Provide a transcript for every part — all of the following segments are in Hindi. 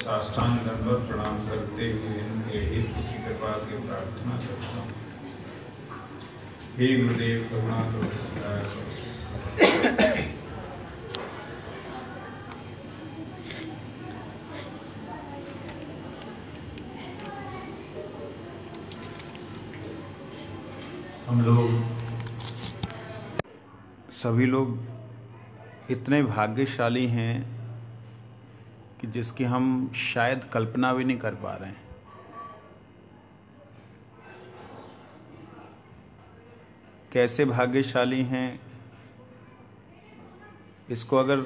साष्टांग दंडवत प्रणाम करते हुए इनके हेतु की कृपा की प्रार्थना करता हूँ। हे गुरुदेव करुणा करो दया करो। हम लोग सभी लोग इतने भाग्यशाली हैं कि जिसकी हम शायद कल्पना भी नहीं कर पा रहे हैं। कैसे भाग्यशाली हैं इसको अगर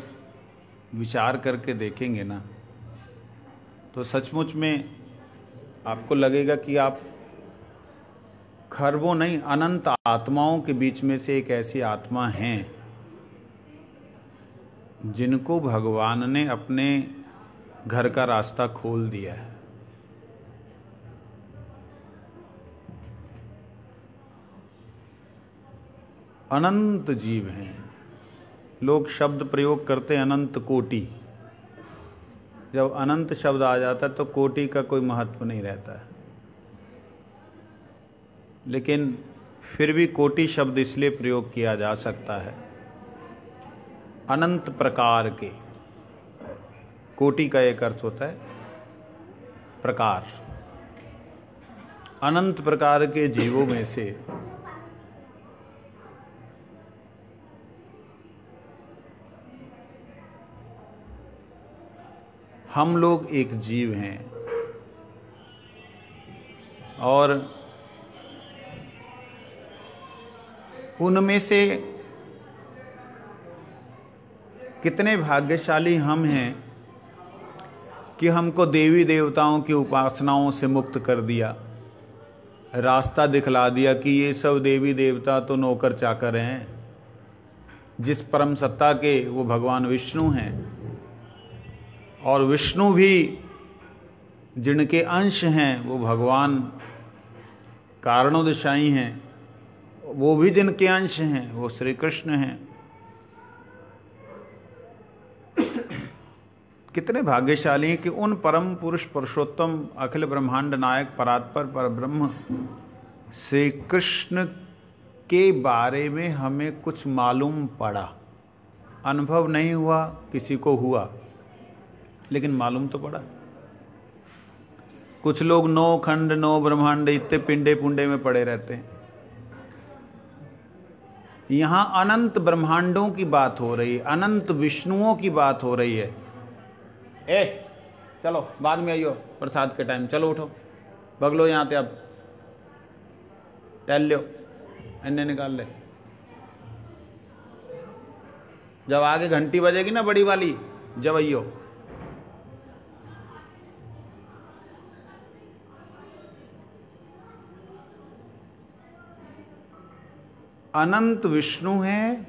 विचार करके देखेंगे ना तो सचमुच में आपको लगेगा कि आप खरबों नहीं अनंत आत्माओं के बीच में से एक ऐसी आत्मा हैं जिनको भगवान ने अपने घर का रास्ता खोल दिया है। अनंत जीव हैं। लोग शब्द प्रयोग करते हैं अनंत कोटि। जब अनंत शब्द आ जाता है तो कोटि का कोई महत्व नहीं रहता है। लेकिन फिर भी कोटि शब्द इसलिए प्रयोग किया जा सकता है, अनंत प्रकार के। कोटि का एक अर्थ होता है प्रकार। अनंत प्रकार के जीवों में से हम लोग एक जीव हैं और उनमें से कितने भाग्यशाली हम हैं कि हमको देवी देवताओं की उपासनाओं से मुक्त कर दिया, रास्ता दिखला दिया कि ये सब देवी देवता तो नौकर चाकर हैं, जिस परम सत्ता के वो भगवान विष्णु हैं। और विष्णु भी जिनके अंश हैं वो भगवान कारणोदशाई हैं, वो भी जिनके अंश हैं वो श्री कृष्ण हैं। कितने भाग्यशाली हैं कि उन परम पुरुष पुरुषोत्तम अखिल ब्रह्मांड नायक परात्पर परब्रह्म श्री कृष्ण के बारे में हमें कुछ मालूम पड़ा। अनुभव नहीं हुआ, किसी को हुआ, लेकिन मालूम तो पड़ा। कुछ लोग 9 खंड 9 ब्रह्मांड इतने पिंडे पुंडे में पड़े रहते हैं। यहां अनंत ब्रह्मांडों की बात हो रही है, अनंत विष्णुओं की बात हो रही है। चलो बाद में आइयो, प्रसाद के टाइम चलो उठो, भगलो यहाँ पे, अब टहल लो, अन्य निकाल ले। जब आगे घंटी बजेगी ना बड़ी वाली, जब आइयो। अनंत विष्णु हैं,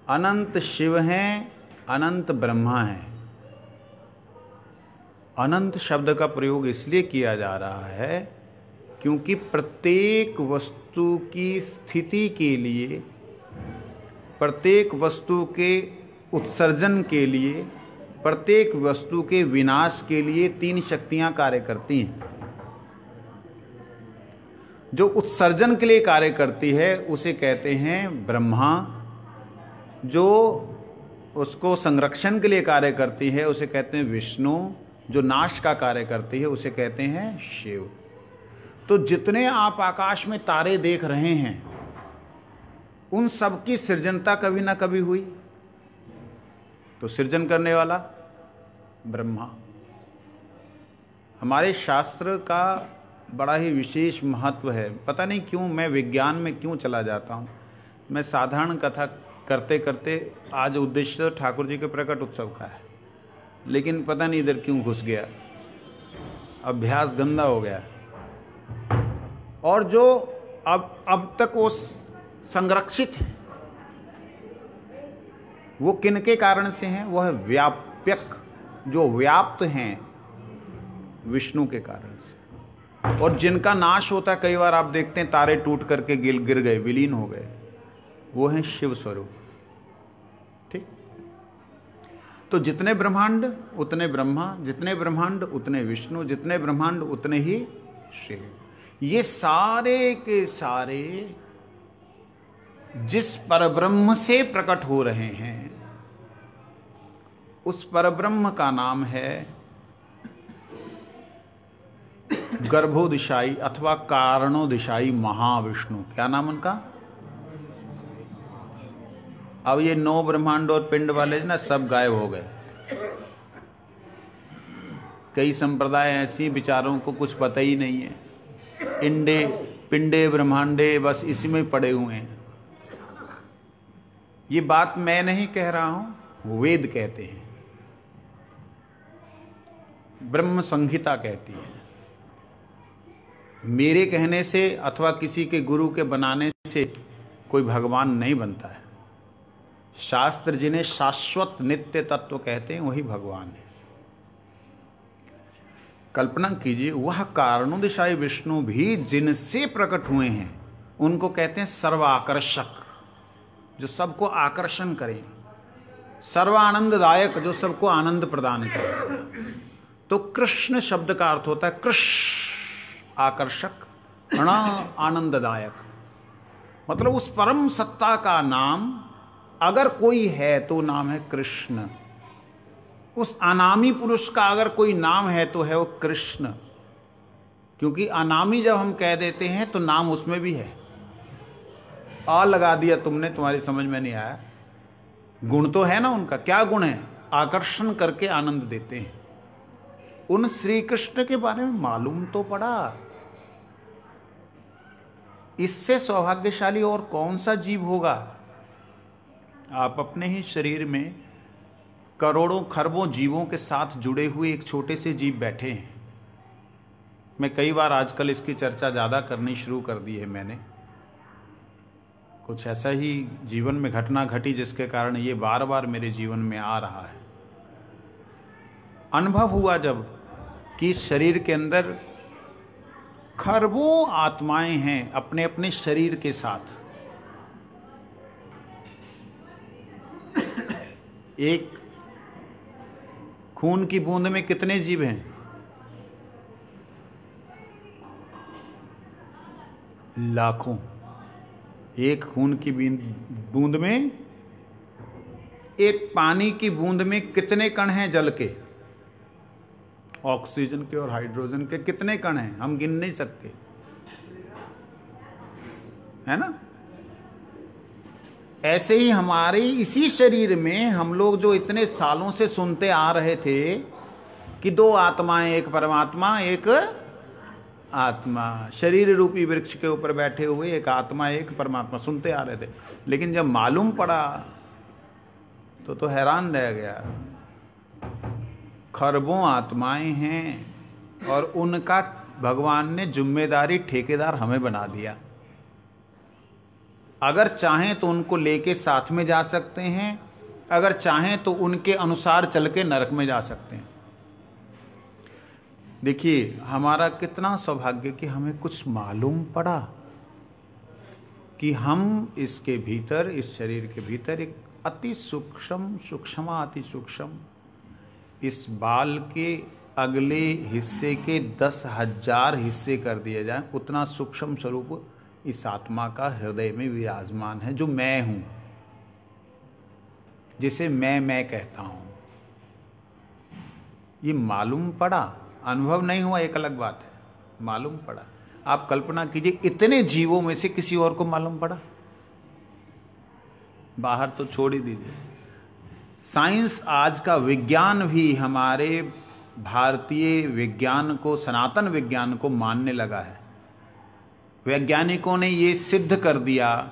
अनंत शिव हैं, अनंत ब्रह्मा हैं। अनंत शब्द का प्रयोग इसलिए किया जा रहा है क्योंकि प्रत्येक वस्तु की स्थिति के लिए, प्रत्येक वस्तु के उत्सर्जन के लिए, प्रत्येक वस्तु के विनाश के लिए 3 शक्तियां कार्य करती हैं। जो उत्सर्जन के लिए कार्य करती है उसे कहते हैं ब्रह्मा, जो उसको संरक्षण के लिए कार्य करती है उसे कहते हैं विष्णु, जो नाश का कार्य करती है उसे कहते हैं शिव। तो जितने आप आकाश में तारे देख रहे हैं उन सब की सृजनता कभी ना कभी हुई, तो सृजन करने वाला ब्रह्मा। हमारे शास्त्र का बड़ा ही विशेष महत्व है। पता नहीं क्यों मैं विज्ञान में क्यों चला जाता हूँ। मैं साधारण कथा करते करते आज उद्देश्य ठाकुर जी के प्रकट उत्सव का है, लेकिन पता नहीं इधर क्यों घुस गया, अभ्यास गंदा हो गया। और जो अब तक वो संरक्षित है वो किनके कारण से हैं? वो है व्यापक, जो व्याप्त हैं विष्णु के कारण से। और जिनका नाश होता है, कई बार आप देखते हैं तारे टूट करके गिर गए, विलीन हो गए, वो हैं शिव स्वरूप। ठीक। तो जितने ब्रह्मांड उतने ब्रह्मा, जितने ब्रह्मांड उतने विष्णु, जितने ब्रह्मांड उतने ही शिव। ये सारे के सारे जिस परब्रह्म से प्रकट हो रहे हैं, उस परब्रह्म का नाम है गर्भोदिशाई अथवा कारणोदिशाई महाविष्णु। क्या नाम उनका? अब ये 9 ब्रह्मांड और पिंड वाले ना सब गायब हो गए। कई संप्रदाय ऐसी विचारों को कुछ पता ही नहीं है, इंडे पिंडे ब्रह्मांडे बस इसी में पड़े हुए हैं। ये बात मैं नहीं कह रहा हूं, वेद कहते हैं, ब्रह्म संहिता कहती है। मेरे कहने से अथवा किसी के गुरु के बनाने से कोई भगवान नहीं बनता है। शास्त्र जिन्हें शाश्वत नित्य तत्व कहते हैं वही भगवान है। कल्पना कीजिए, वह कारणोदिशाई विष्णु भी जिनसे प्रकट हुए हैं उनको कहते हैं सर्वाकर्षक, जो सबको आकर्षण करें, सर्वानंददायक, जो सबको आनंद प्रदान करे। तो कृष्ण शब्द का अर्थ होता है कृष्ण, आकर्षक, आनंददायक। मतलब उस परम सत्ता का नाम अगर कोई है तो नाम है कृष्ण। उस अनामी पुरुष का अगर कोई नाम है तो है वो कृष्ण, क्योंकि अनामी जब हम कह देते हैं तो नाम उसमें भी है। आ लगा दिया तुमने, तुम्हारी समझ में नहीं आया। गुण तो है ना उनका। क्या गुण है? आकर्षण करके आनंद देते हैं। उन श्री कृष्ण के बारे में मालूम तो पड़ा। इससे सौभाग्यशाली और कौन सा जीव होगा? आप अपने ही शरीर में करोड़ों खरबों जीवों के साथ जुड़े हुए एक छोटे से जीव बैठे हैं। मैं कई बार आजकल इसकी चर्चा ज़्यादा करनी शुरू कर दी है मैंने। कुछ ऐसा ही जीवन में घटना घटी जिसके कारण ये बार बार मेरे जीवन में आ रहा है। अनुभव हुआ जब कि शरीर के अंदर खरबों आत्माएं हैं अपने अपने शरीर के साथ। एक खून की बूंद में कितने जीव हैं? लाखों। एक खून की बूंद में, एक पानी की बूंद में कितने कण हैं जल के? ऑक्सीजन के और हाइड्रोजन के कितने कण हैं? हम गिन नहीं सकते, है ना? ऐसे ही हमारे इसी शरीर में हम लोग जो इतने सालों से सुनते आ रहे थे कि 2 आत्माएं, एक परमात्मा एक आत्मा, शरीर रूपी वृक्ष के ऊपर बैठे हुए एक आत्मा एक परमात्मा, सुनते आ रहे थे। लेकिन जब मालूम पड़ा तो हैरान रह गया। खरबों आत्माएं हैं और उनका भगवान ने जिम्मेदारी ठेकेदार हमें बना दिया। अगर चाहें तो उनको लेके साथ में जा सकते हैं, अगर चाहें तो उनके अनुसार चल के नरक में जा सकते हैं। देखिए हमारा कितना सौभाग्य कि हमें कुछ मालूम पड़ा कि हम इसके भीतर, इस शरीर के भीतर एक अति सूक्ष्म, अति सूक्ष्म, इस बाल के अगले हिस्से के 10,000 हिस्से कर दिए जाएं, उतना सूक्ष्म स्वरूप इस आत्मा का हृदय में विराजमान है, जो मैं हूं, जिसे मैं कहता हूं। ये मालूम पड़ा, अनुभव नहीं हुआ एक अलग बात है, मालूम पड़ा। आप कल्पना कीजिए इतने जीवों में से किसी और को मालूम पड़ा? बाहर तो छोड़ ही दीजिए। साइंस आज का विज्ञान भी हमारे भारतीय विज्ञान को, सनातन विज्ञान को मानने लगा है। वैज्ञानिकों ने ये सिद्ध कर दिया,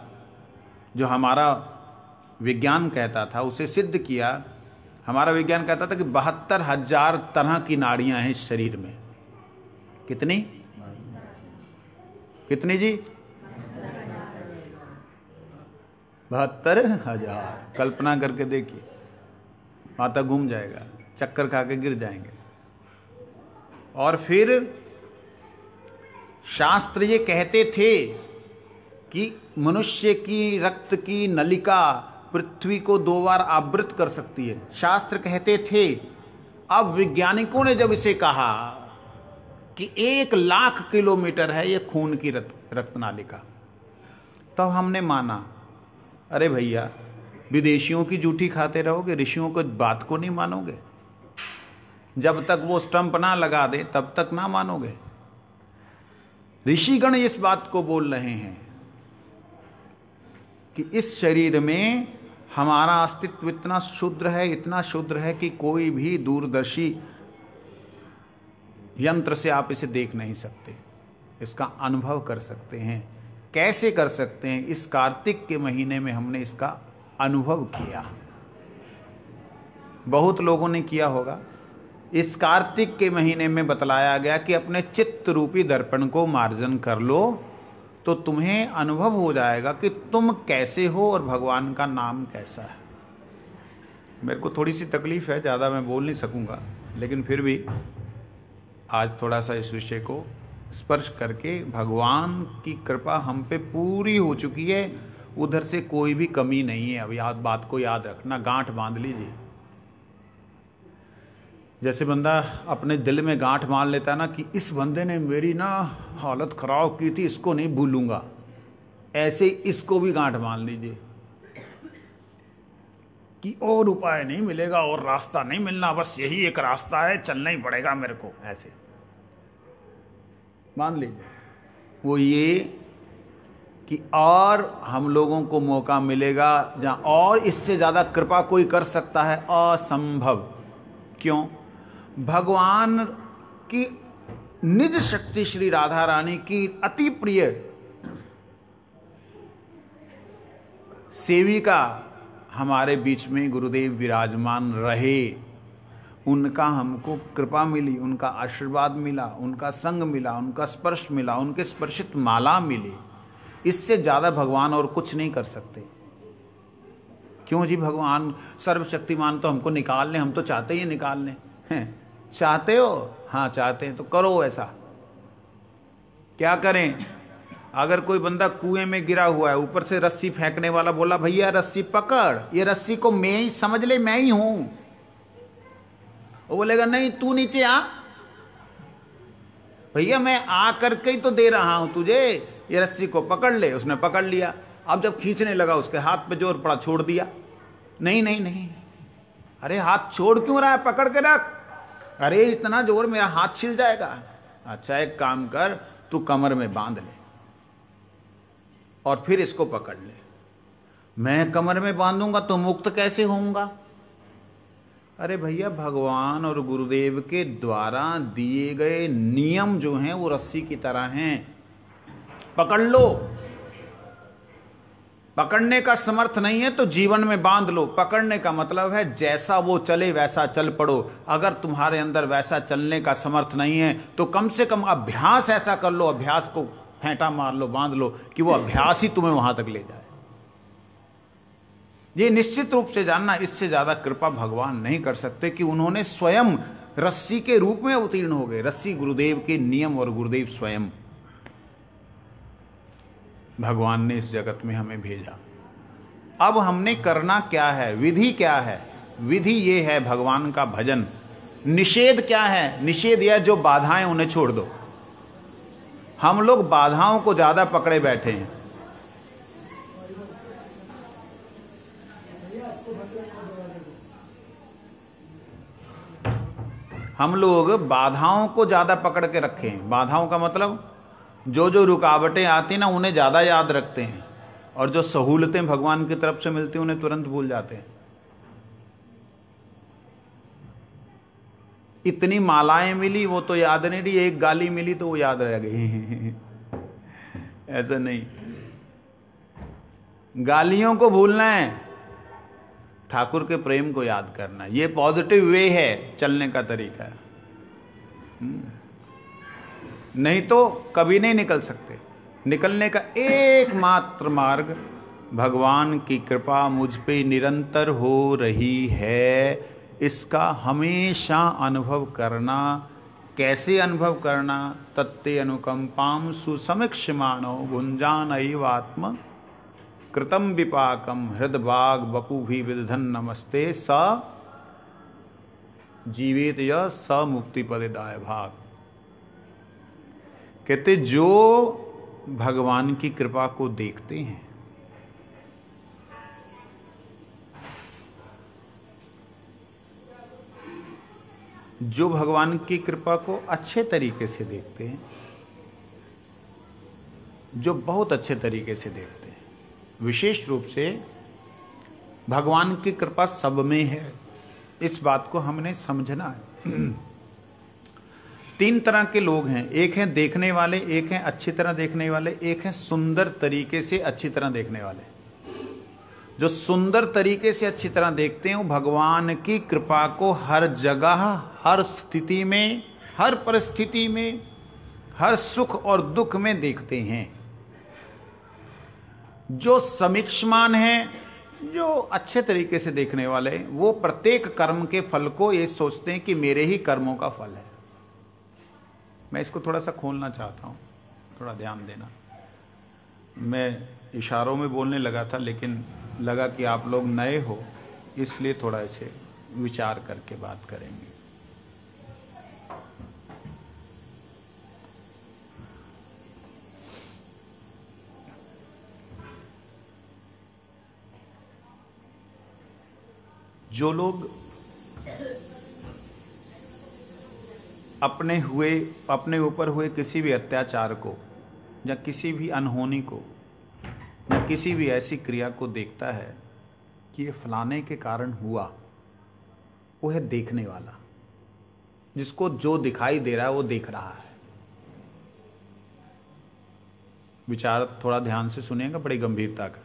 जो हमारा विज्ञान कहता था उसे सिद्ध किया। हमारा विज्ञान कहता था कि 72,000 तरह की नाड़ियां हैं इस शरीर में। कितनी जी? 72,000। कल्पना करके देखिए, माथा घूम जाएगा, चक्कर खा के गिर जाएंगे। और फिर शास्त्र ये कहते थे कि मनुष्य की रक्त की नलिका पृथ्वी को 2 बार आवृत कर सकती है। शास्त्र कहते थे, अब वैज्ञानिकों ने जब इसे कहा कि 1,00,000 किलोमीटर है ये खून की रक्तनालिका, तब हमने माना, अरे भैया विदेशियों की जूठी खाते रहोगे, ऋषियों को बात को नहीं मानोगे? जब तक वो स्टंप ना लगा दे तब तक ना मानोगे। ऋषिगण इस बात को बोल रहे हैं कि इस शरीर में हमारा अस्तित्व इतना शुद्र है कि कोई भी दूरदर्शी यंत्र से आप इसे देख नहीं सकते, इसका अनुभव कर सकते हैं। कैसे कर सकते हैं? इस कार्तिक के महीने में हमने इसका अनुभव किया। बहुत लोगों ने किया होगा। इस कार्तिक के महीने में बतलाया गया कि अपने चित्त रूपी दर्पण को मार्जन कर लो तो तुम्हें अनुभव हो जाएगा कि तुम कैसे हो और भगवान का नाम कैसा है। मेरे को थोड़ी सी तकलीफ है, ज़्यादा मैं बोल नहीं सकूंगा, लेकिन फिर भी आज थोड़ा सा इस विषय को स्पर्श करके, भगवान की कृपा हम पे पूरी हो चुकी है, उधर से कोई भी कमी नहीं है। अब बात को याद रखना, गांठ बांध लीजिए। जैसे बंदा अपने दिल में गांठ बांध लेता है ना कि इस बंदे ने मेरी ना हालत खराब की थी, इसको नहीं भूलूंगा, ऐसे इसको भी गांठ बांध लीजिए कि और उपाय नहीं मिलेगा और रास्ता नहीं मिलना, बस यही एक रास्ता है, चलना ही पड़ेगा मेरे को, ऐसे बांध लीजिए। वो ये कि और हम लोगों को मौका मिलेगा जहां और इससे ज्यादा कृपा कोई कर सकता है, असंभव। क्यों? भगवान की निज शक्ति श्री राधा रानी की अति प्रिय सेविका हमारे बीच में गुरुदेव विराजमान रहे, उनका हमको कृपा मिली, उनका आशीर्वाद मिला, उनका संग मिला, उनका स्पर्श मिला, उनके स्पर्शित माला मिली। इससे ज्यादा भगवान और कुछ नहीं कर सकते। क्यों जी? भगवान सर्वशक्तिमान तो हमको निकाल लें, हम तो चाहते ही निकाल लें। चाहते हो? हाँ चाहते हैं, तो करो ऐसा। क्या करें? अगर कोई बंदा कुएं में गिरा हुआ है, ऊपर से रस्सी फेंकने वाला बोला भैया रस्सी पकड़, ये रस्सी को मैं ही समझ ले, मैं ही हूं, वो बोलेगा नहीं तू नीचे आ, भैया मैं आ करके ही तो दे रहा हूं तुझे, ये रस्सी को पकड़ ले। उसने पकड़ लिया, अब जब खींचने लगा उसके हाथ पे जोर पड़ा, छोड़ दिया। नहीं नहीं नहीं, अरे हाथ छोड़ क्यों रहा है, पकड़ के रख। अरे इतना जोर, मेरा हाथ छिल जाएगा। अच्छा एक काम कर, तू कमर में बांध ले और फिर इसको पकड़ ले। मैं कमर में बांधूंगा तो मुक्त कैसे होऊंगा? अरे भैया भगवान और गुरुदेव के द्वारा दिए गए नियम जो हैं वो रस्सी की तरह हैं, पकड़ लो। पकड़ने का समर्थ नहीं है तो जीवन में बांध लो। पकड़ने का मतलब है जैसा वो चले वैसा चल पड़ो। अगर तुम्हारे अंदर वैसा चलने का समर्थ नहीं है तो कम से कम अभ्यास ऐसा कर लो, अभ्यास को फेंटा मार लो, बांध लो कि वो अभ्यास ही तुम्हें वहां तक ले जाए। ये निश्चित रूप से जानना, इससे ज्यादा कृपा भगवान नहीं कर सकते कि उन्होंने स्वयं रस्सी के रूप में अवतीर्ण हो गए। रस्सी गुरुदेव के नियम और गुरुदेव स्वयं भगवान ने इस जगत में हमें भेजा। अब हमने करना क्या है? विधि क्या है? विधि ये है भगवान का भजन। निषेध क्या है? निषेध यह जो बाधाएं उन्हें छोड़ दो। हम लोग बाधाओं को ज्यादा पकड़े बैठे हैं। हम लोग बाधाओं को ज्यादा पकड़ के रखे हैं। बाधाओं का मतलब जो जो रुकावटें आती ना उन्हें ज्यादा याद रखते हैं, और जो सहूलतें भगवान की तरफ से मिलती उन्हें तुरंत भूल जाते हैं। इतनी मालाएं मिली वो तो याद नहीं रही, एक गाली मिली तो वो याद रह गई। ऐसा नहीं, गालियों को भूलना है, ठाकुर के प्रेम को याद करना। ये पॉजिटिव वे है चलने का तरीका। नहीं तो कभी नहीं निकल सकते। निकलने का एकमात्र मार्ग भगवान की कृपा मुझ पे निरंतर हो रही है, इसका हमेशा अनुभव करना। कैसे अनुभव करना? तत्ते अनुकंपाम सुसमीक्षमाणो गुंजान आत्म कृतम विपाकम हृदबाग बपू भी विदधन नमस्ते स जीवित य स मुक्ति पदेदाय भाग। कहते जो भगवान की कृपा को देखते हैं, जो भगवान की कृपा को अच्छे तरीके से देखते हैं, जो बहुत अच्छे तरीके से देखते हैं, विशेष रूप से भगवान की कृपा सब में है, इस बात को हमने समझना है। तीन तरह के लोग हैं, एक है देखने वाले, एक है अच्छी तरह देखने वाले, एक है सुंदर तरीके से अच्छी तरह देखने वाले। जो सुंदर तरीके से अच्छी तरह देखते हैं वो भगवान की कृपा को हर जगह, हर स्थिति में, हर परिस्थिति में, हर सुख और दुख में देखते हैं। जो समीक्षमान है, जो अच्छे तरीके से देखने वाले, वो प्रत्येक कर्म के फल को ये सोचते हैं कि मेरे ही कर्मों का फल है। मैं इसको थोड़ा सा खोलना चाहता हूँ, थोड़ा ध्यान देना। मैं इशारों में बोलने लगा था, लेकिन लगा कि आप लोग नए हो, इसलिए थोड़ा ऐसे विचार करके बात करेंगे। जो लोग अपने ऊपर हुए किसी भी अत्याचार को या किसी भी अनहोनी को या किसी भी ऐसी क्रिया को देखता है कि ये फलाने के कारण हुआ, वो है देखने वाला। जिसको जो दिखाई दे रहा है वो देख रहा है। विचार थोड़ा ध्यान से सुनिएगा, बड़ी गंभीरता का है।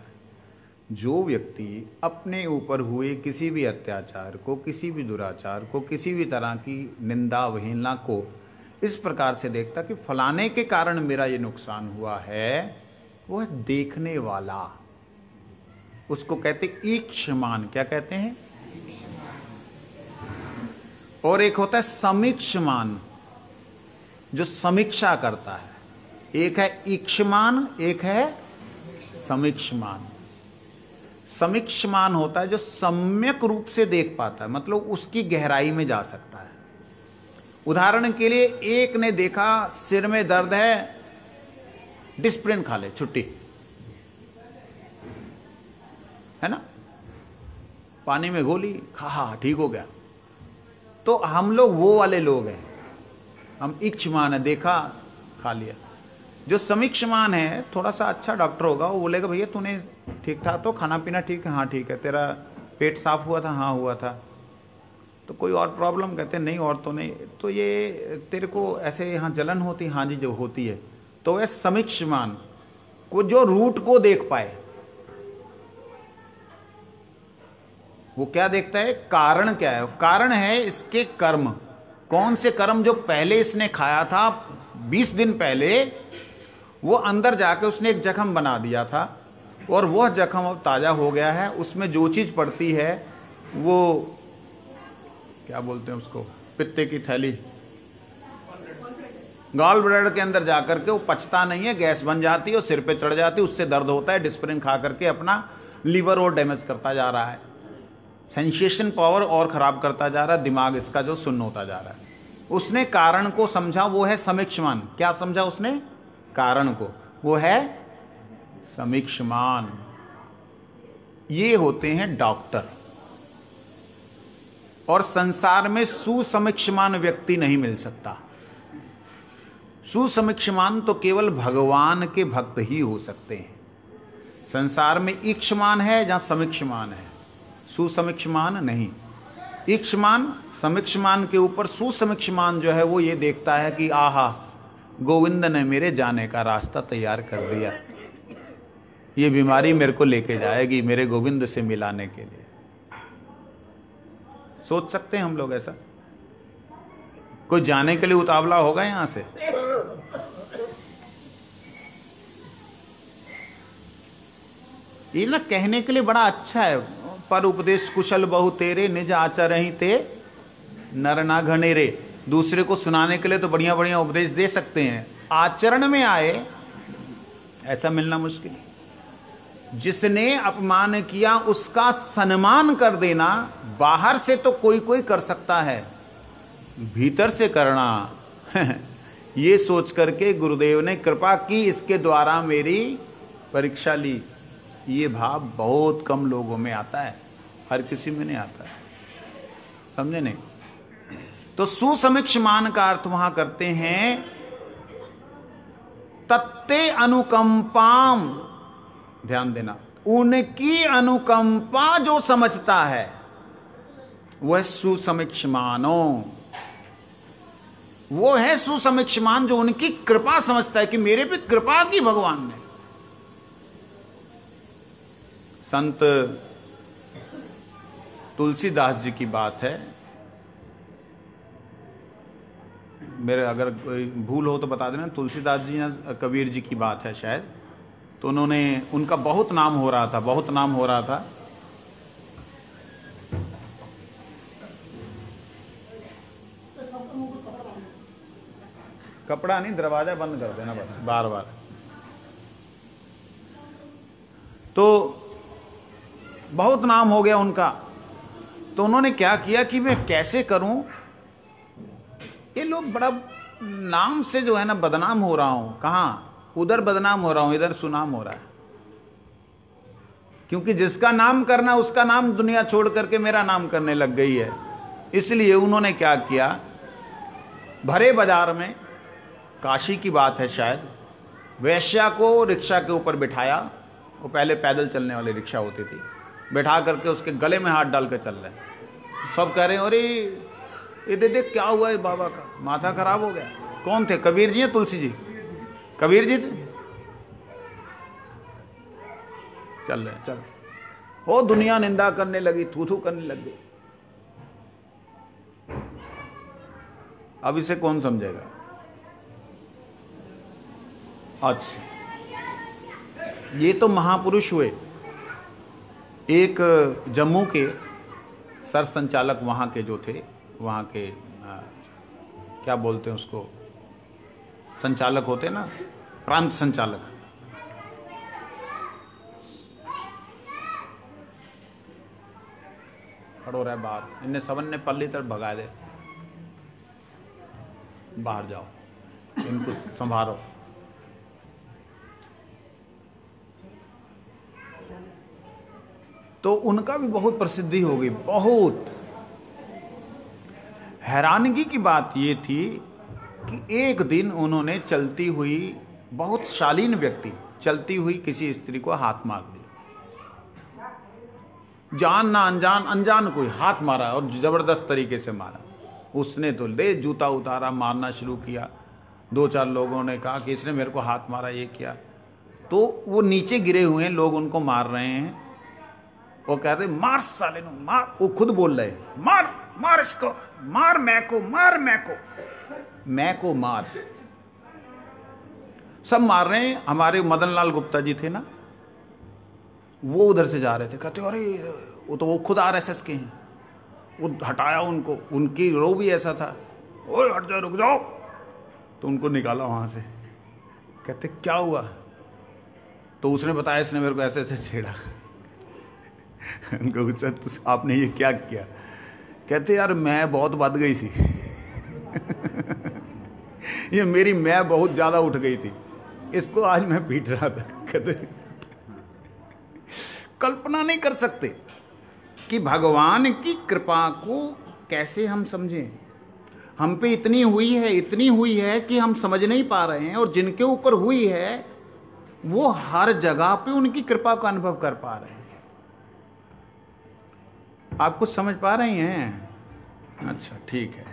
जो व्यक्ति अपने ऊपर हुए किसी भी अत्याचार को, किसी भी दुराचार को, किसी भी तरह की निंदा अवहेलना को इस प्रकार से देखता कि फलाने के कारण मेरा ये नुकसान हुआ है, वो है देखने वाला। उसको कहते ईक्षमान। क्या कहते हैं? और एक होता है समीक्षमान, जो समीक्षा करता है। एक है ईक्षमान, एक है समीक्षमान। समीक्षमान होता है जो सम्यक रूप से देख पाता है, मतलब उसकी गहराई में जा सकता है। उदाहरण के लिए, एक ने देखा सिर में दर्द है, डिस्प्रिन खा ले, छुट्टी है ना, पानी में घोली, खा, ठीक हो गया। तो हम लोग वो वाले लोग हैं, हम इक्षमान है, देखा खा लिया। जो समीक्षमान है, थोड़ा सा अच्छा डॉक्टर होगा, वो बोलेगा भैया तूने ठीक ठाक तो खाना पीना ठीक है? हाँ ठीक है। तेरा पेट साफ हुआ था? हाँ हुआ था। तो कोई और प्रॉब्लम? कहते नहीं और तो नहीं। तो ये तेरे को ऐसे यहाँ जलन होती? हाँ जी जो होती है। तो वह समीक्षमान को जो रूट को देख पाए, वो क्या देखता है? कारण क्या है? कारण है इसके कर्म। कौन से कर्म? जो पहले इसने खाया था 20 दिन पहले, वो अंदर जाके उसने एक जख्म बना दिया था और वह जख्म अब ताजा हो गया है। उसमें जो चीज पड़ती है वो क्या बोलते हैं उसको, पित्ते की थैली, गॉल ब्लैडर के अंदर जाकर के वो पचता नहीं है, गैस बन जाती है और सिर पे चढ़ जाती है, उससे दर्द होता है। डिस्प्रिन खा करके अपना लीवर और डैमेज करता जा रहा है, सेंसेशन पावर और खराब करता जा रहा है, दिमाग इसका जो सुन्न होता जा रहा है। उसने कारण को समझा, वो है समीक्षमान। क्या समझा उसने? कारण को, वो है समीक्षमान। ये होते हैं डॉक्टर। और संसार में सुसमीक्षमान व्यक्ति नहीं मिल सकता। सुसमीक्षमान तो केवल भगवान के भक्त ही हो सकते हैं। संसार में ईक्षमान है जहां समीक्षमान है, सुसमीक्षमान नहीं। ईक्षमान समीक्षमान के ऊपर, सुसमीक्षमान जो है वो ये देखता है कि आहा, गोविंद ने मेरे जाने का रास्ता तैयार कर दिया, ये बीमारी मेरे को लेके जाएगी मेरे गोविंद से मिलाने के लिए। सोच सकते हैं हम लोग ऐसा? कोई जाने के लिए उतावला होगा यहां से? ये ना कहने के लिए बड़ा अच्छा है, पर उपदेश कुशल बहु तेरे, निज आचरहि ते नर ना घनेरे। दूसरे को सुनाने के लिए तो बढ़िया बढ़िया उपदेश दे सकते हैं, आचरण में आए ऐसा मिलना मुश्किल है। जिसने अपमान किया उसका सम्मान कर देना बाहर से तो कोई कोई कर सकता है, भीतर से करना ये सोच करके गुरुदेव ने कृपा की, इसके द्वारा मेरी परीक्षा ली। ये भाव बहुत कम लोगों में आता है, हर किसी में नहीं आता है, समझे नहीं। तो सुसमीक्षमान का अर्थ वहां करते हैं तत्ते अनुकंपाम, ध्यान देना, उनकी अनुकंपा जो समझता है वह सुसमीक्षमानो, वो है सुसमीक्षमान जो उनकी कृपा समझता है कि मेरे पे कृपा की भगवान ने। संत तुलसीदास जी की बात है, मेरे अगर कोई भूल हो तो बता देना, तुलसीदास जी या कबीर जी की बात है शायद। तो उन्होंने, उनका बहुत नाम हो रहा था, बहुत नाम हो रहा था। कपड़ा नहीं, दरवाजा बंद कर देना बस बार बार। तो बहुत नाम हो गया उनका, तो उन्होंने क्या किया कि मैं कैसे करूं, ये लोग बड़ा नाम से जो है ना बदनाम हो रहा हूं, कहां उधर बदनाम हो रहा हूं, इधर सुनाम हो रहा है। क्योंकि जिसका नाम करना उसका नाम दुनिया छोड़ करके मेरा नाम करने लग गई है। इसलिए उन्होंने क्या किया, भरे बाजार में, काशी की बात है शायद, वैश्या को रिक्शा के ऊपर बिठाया, वो पहले पैदल चलने वाली रिक्शा होती थी, बैठा करके उसके गले में हाथ डाल कर चल रहे हैं। सब कह रहे हैं अरे ये देख क्या हुआ है बाबा का, माथा खराब हो गया। कौन थे, कबीर जी या तुलसी जी? कबीर जी थे। चल रहे चल, वो दुनिया निंदा करने लगी, थू थू करने लग गई। अब इसे कौन समझेगा? अच्छा, ये तो महापुरुष हुए। एक जम्मू के सर संचालक वहाँ के जो थे, वहाँ के क्या बोलते हैं उसको, संचालक होते ना, प्रांत संचालक। खड़ो रहे बाहर, इन्हें सबन ने पल्ली तरफ भगा दे, बाहर जाओ, इनको संभालो। तो उनका भी बहुत प्रसिद्धि हो गई, बहुत। हैरानगी की बात ये थी कि एक दिन उन्होंने चलती हुई, बहुत शालीन व्यक्ति, चलती हुई किसी स्त्री को हाथ मार दिया। जान ना अनजान, अनजान कोई हाथ मारा और जबरदस्त तरीके से मारा। उसने तो ले जूता उतारा, मारना शुरू किया। दो चार लोगों ने कहा कि इसने मेरे को हाथ मारा, ये किया। तो वो नीचे गिरे हुए हैं, लोग उनको मार रहे हैं। वो कह रहे मार साले नो मार, वो खुद बोल रहे मार मार इसको, मार मैं को, मार मैं को मार। सब मार रहे हैं। हमारे मदन लाल गुप्ता जी थे ना, वो उधर से जा रहे थे, कहते अरे वो खुद आरएसएस के हैं। वो हटाया उनको, उनकी रो भी ऐसा था, ओए हट जाओ, रुक जाओ। तो उनको निकाला वहां से। कहते क्या हुआ? तो उसने बताया इसने मेरे को ऐसे ऐसे छेड़ा। उनको पूछा तो आपने ये क्या किया? कहते यार मैं बहुत बद गई थी। ये मेरी मैं बहुत ज्यादा उठ गई थी, इसको आज मैं पीट रहा था। कहते कल्पना नहीं कर सकते कि भगवान की कृपा को कैसे हम समझें। हम पे इतनी हुई है कि हम समझ नहीं पा रहे हैं, और जिनके ऊपर हुई है वो हर जगह पे उनकी कृपा का अनुभव कर पा रहे हैं। आप कुछ समझ पा रही हैं? अच्छा ठीक है।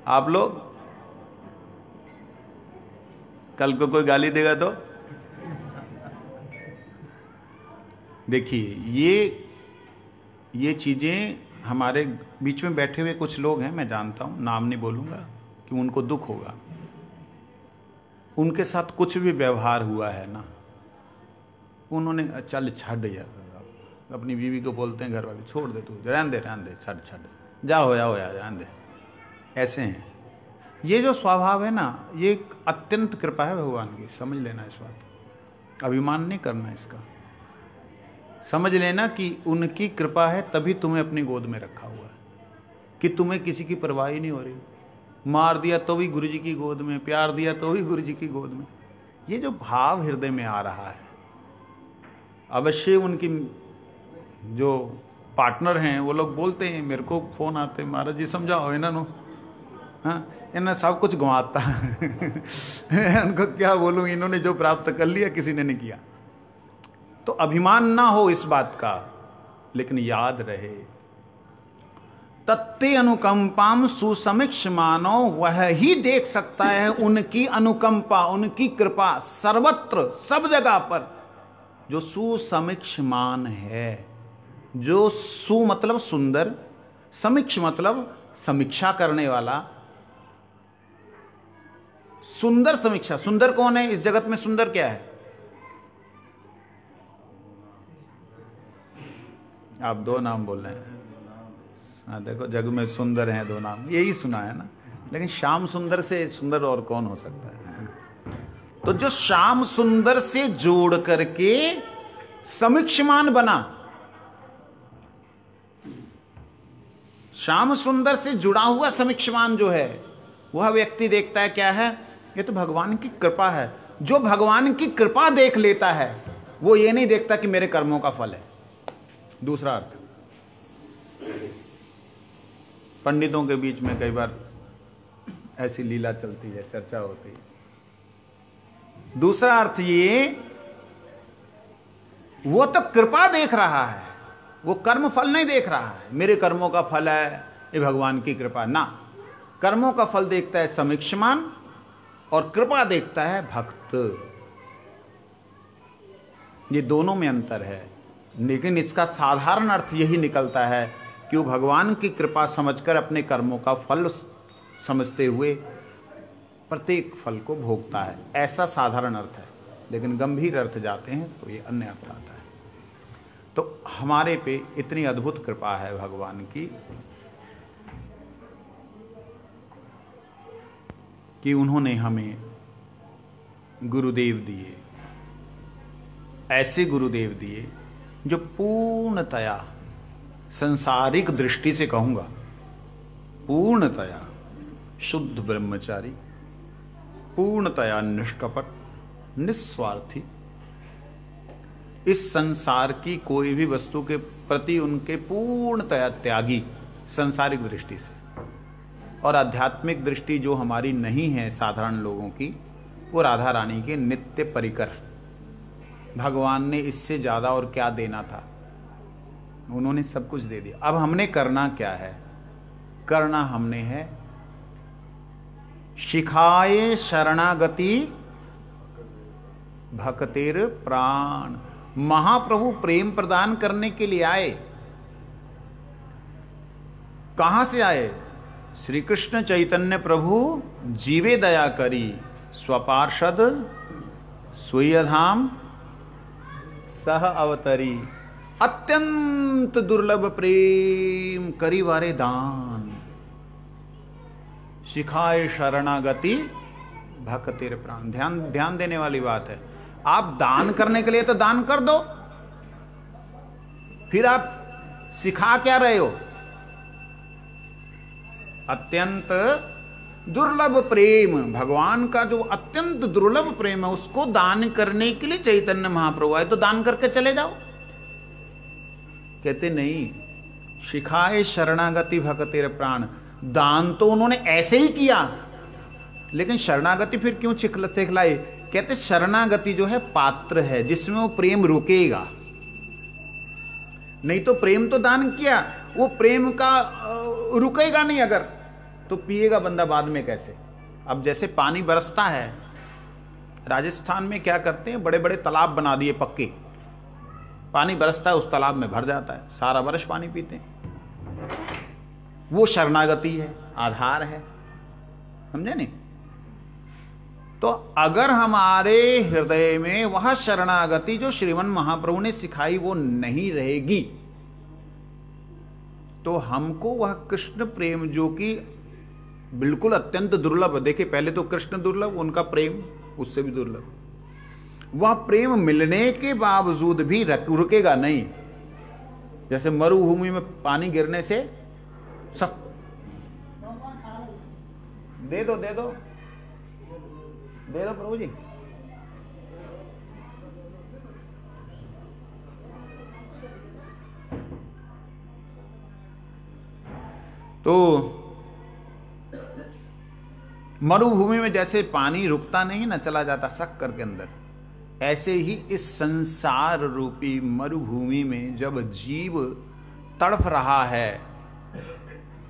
आप लोग कल को कोई गाली देगा तो देखिए, ये चीजें हमारे बीच में बैठे हुए कुछ लोग हैं, मैं जानता हूं, नाम नहीं बोलूंगा कि उनको दुख होगा। उनके साथ कुछ भी व्यवहार हुआ है ना, उन्होंने चल छड़ यार, अपनी बीवी को बोलते हैं घर वाले, छोड़ दे तू, रहने दे छड़ जा, होया रहने दे। ऐसे हैं। ये जो स्वभाव है ना, ये एक अत्यंत कृपा है भगवान की, समझ लेना इस बात। अभिमान नहीं करना इसका। समझ लेना कि उनकी कृपा है तभी तुम्हें अपनी गोद में रखा हुआ है, कि तुम्हें किसी की परवाह ही नहीं हो रही। मार दिया तो भी गुरु जी की गोद में, प्यार दिया तो भी गुरु जी की गोद में। ये जो भाव हृदय में आ रहा है, अवश्य उनकी जो पार्टनर हैं वो लोग बोलते हैं, मेरे को फोन आते हैं, महाराज जी समझाओ इन्होंने, हाँ इन्हें सब कुछ गंवाता है उनको क्या बोलूं, इन्होंने जो प्राप्त कर लिया किसी ने नहीं किया। तो अभिमान ना हो इस बात का, लेकिन याद रहे तत्ते अनुकंपाम सुसमीक्ष मानो, वह ही देख सकता है उनकी अनुकंपा, उनकी कृपा सर्वत्र सब जगह पर, जो सुसमीक्षमान है। जो सु मतलब सुंदर, समीक्ष मतलब समीक्षा करने वाला, सुंदर समीक्षा। सुंदर कौन है इस जगत में? सुंदर क्या है? आप दो नाम बोल रहे हैं। हाँ देखो, जग में सुंदर हैं दो नाम, यही सुना है ना, लेकिन श्याम सुंदर से सुंदर और कौन हो सकता है? तो जो श्याम सुंदर से जोड़ करके समीक्षमान बना, श्याम सुंदर से जुड़ा हुआ समीक्षमान जो है, वह व्यक्ति देखता है क्या है? ये तो भगवान की कृपा है। जो भगवान की कृपा देख लेता है वो ये नहीं देखता कि मेरे कर्मों का फल है। दूसरा अर्थ, पंडितों के बीच में कई बार ऐसी लीला चलती है, चर्चा होती है। दूसरा अर्थ ये, वो तो कृपा देख रहा है, वो कर्म फल नहीं देख रहा है, मेरे कर्मों का फल है ये भगवान की कृपा ना। कर्मों का फल देखता है समीक्षमान और कृपा देखता है भक्त। ये दोनों में अंतर है, लेकिन इसका साधारण अर्थ यही निकलता है कि वो भगवान की कृपा समझकर अपने कर्मों का फल समझते हुए प्रत्येक फल को भोगता है, ऐसा साधारण अर्थ है। लेकिन गंभीर अर्थ जाते हैं तो ये अन्य अर्थ आता है। तो हमारे पे इतनी अद्भुत कृपा है भगवान की कि उन्होंने हमें गुरुदेव दिए, ऐसे गुरुदेव दिए जो पूर्णतया, संसारिक दृष्टि से कहूंगा पूर्णतया शुद्ध ब्रह्मचारी, पूर्णतया निष्कपट, निस्वार्थी, इस संसार की कोई भी वस्तु के प्रति उनके पूर्णतया त्यागी संसारिक दृष्टि से। और आध्यात्मिक दृष्टि जो हमारी नहीं है साधारण लोगों की, वो राधा रानी के नित्य परिकर। भगवान ने इससे ज्यादा और क्या देना था, उन्होंने सब कुछ दे दिया। अब हमने करना क्या है? करना हमने है शिखाए शरणागति भक्तिर प्राण। महाप्रभु प्रेम प्रदान करने के लिए आए। कहां से आए? श्री कृष्ण चैतन्य प्रभु जीवे दया करी, स्वपार्षद स्वीय धाम सह अवतरी। अत्यंत दुर्लभ प्रेम करी वारे दान, शिखाए शरणागति भक्तिर प्राण। ध्यान देने वाली बात है। आप दान करने के लिए तो दान कर दो, फिर आप सिखा क्या रहे हो? अत्यंत दुर्लभ प्रेम, भगवान का जो अत्यंत दुर्लभ प्रेम है उसको दान करने के लिए चैतन्य महाप्रभु आए, तो दान करके चले जाओ। कहते नहीं, शिखाए शरणागति भक्तिर प्राण। दान तो उन्होंने ऐसे ही किया, लेकिन शरणागति फिर क्यों सिखलाई? कहते शरणागति जो है पात्र है जिसमें वो प्रेम रुकेगा। नहीं तो प्रेम तो दान किया, वो प्रेम का रुकेगा नहीं अगर, तो पिएगा बंदा बाद में कैसे? अब जैसे पानी बरसता है, राजस्थान में क्या करते हैं, बड़े बड़े तालाब बना दिए पक्के, पानी बरसता है उस तालाब में भर जाता है, सारा वर्ष पानी पीते हैं। वो शरणागति है, आधार है, समझे नहीं? तो अगर हमारे हृदय में वह शरणागति जो श्रीमन महाप्रभु ने सिखाई वो नहीं रहेगी, तो हमको वह कृष्ण प्रेम जो कि बिल्कुल अत्यंत दुर्लभ, देखिए पहले तो कृष्ण दुर्लभ, उनका प्रेम उससे भी दुर्लभ, वह प्रेम मिलने के बावजूद भी रुकेगा नहीं। जैसे मरुभूमि में पानी गिरने से दे दो प्रभु जी। तो मरुभूमि में जैसे पानी रुकता नहीं ना, चला जाता सक करके अंदर, ऐसे ही इस संसार रूपी मरुभूमि में जब जीव तड़फ रहा है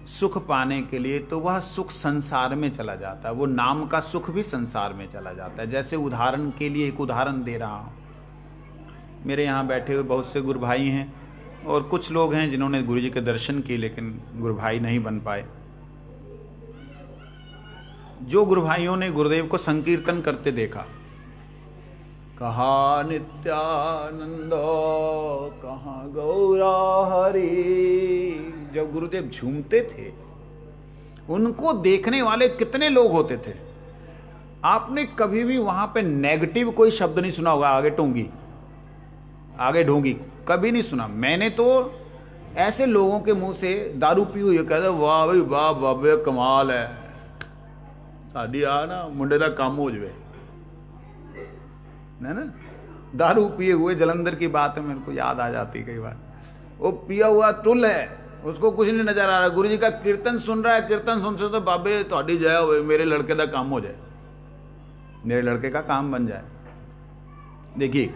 सुख पाने के लिए, तो वह सुख संसार में चला जाता है, वो नाम का सुख भी संसार में चला जाता है। जैसे उदाहरण के लिए एक उदाहरण दे रहा हूं, मेरे यहाँ बैठे हुए बहुत से गुरु भाई हैं और कुछ लोग हैं जिन्होंने गुरु जी के दर्शन किए लेकिन गुरु भाई नहीं बन पाए। जो गुरु भाइयों ने गुरुदेव को संकीर्तन करते देखा, कहा नित्यानंद कहा गौरा हरि, जब गुरुदेव झूमते थे उनको देखने वाले कितने लोग होते थे। आपने कभी भी वहां पे नेगेटिव कोई शब्द नहीं सुना होगा, आगे टोंगी आगे ढोंगी, कभी नहीं सुना। मैंने तो ऐसे लोगों के मुंह से दारू पी हुई कहते, वाह भाई वाह बाबे कमाल है, साड़ी आ ना मुंडे का काम हो जाए ना। दारू पिए हुए जलंधर की बात मेरे को याद आ जाती कई बार। वो पिया हुआ टुल है, उसको कुछ नहीं नजर आ रहा, गुरु जी का कीर्तन सुन रहा है, कीर्तन सुन से तो बाबे थोड़ी जय हो, मेरे लड़के का काम हो जाए, मेरे लड़के का काम बन जाए। देखिए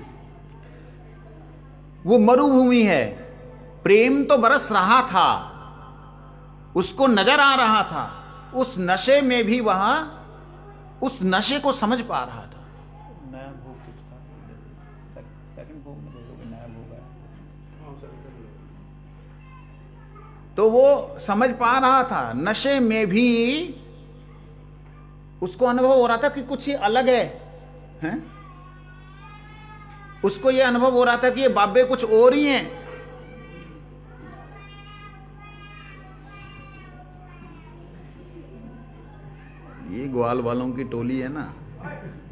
वो मरुभूमि है, प्रेम तो बरस रहा था, उसको नजर आ रहा था, उस नशे में भी वहां उस नशे को समझ पा रहा था। नया भोग कुछ था, सेकंड भोग में देखोगे नया भोग है, तो वो समझ पा रहा था। नशे में भी उसको अनुभव हो रहा था कि कुछ ही अलग है? उसको ये अनुभव हो रहा था कि ये बाबे कुछ और ही हैं। ये ग्वाल वालों की टोली है ना,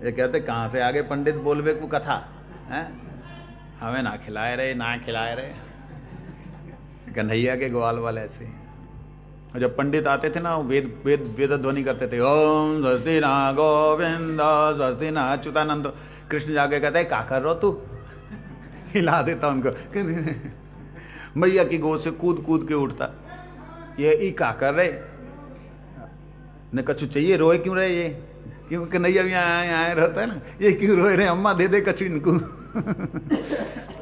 ये कहते कहां से आगे पंडित बोलबे को कथा है, हमें ना खिलाए रहे। कन्हैया के ग्वाल वाले ऐसे हैं। और जब पंडित आते थे ना, वेद ध्वनि करते थे, ओम स्वस्ति ना गोविंद स्वस्ति ना अच्युतानंद। कृष्ण जाके कहते है का कर रहे हो तू, हिला देता उनको, मैया की गोद से कूद कूद के उठता, ये ई का कर रहे न, कछु चाहिए, रोए क्यों रहे ये, क्योंकि कन्हैया भी आए रहता है ना, ये क्यों रोए रहे, अम्मा दे दे कछु इनको।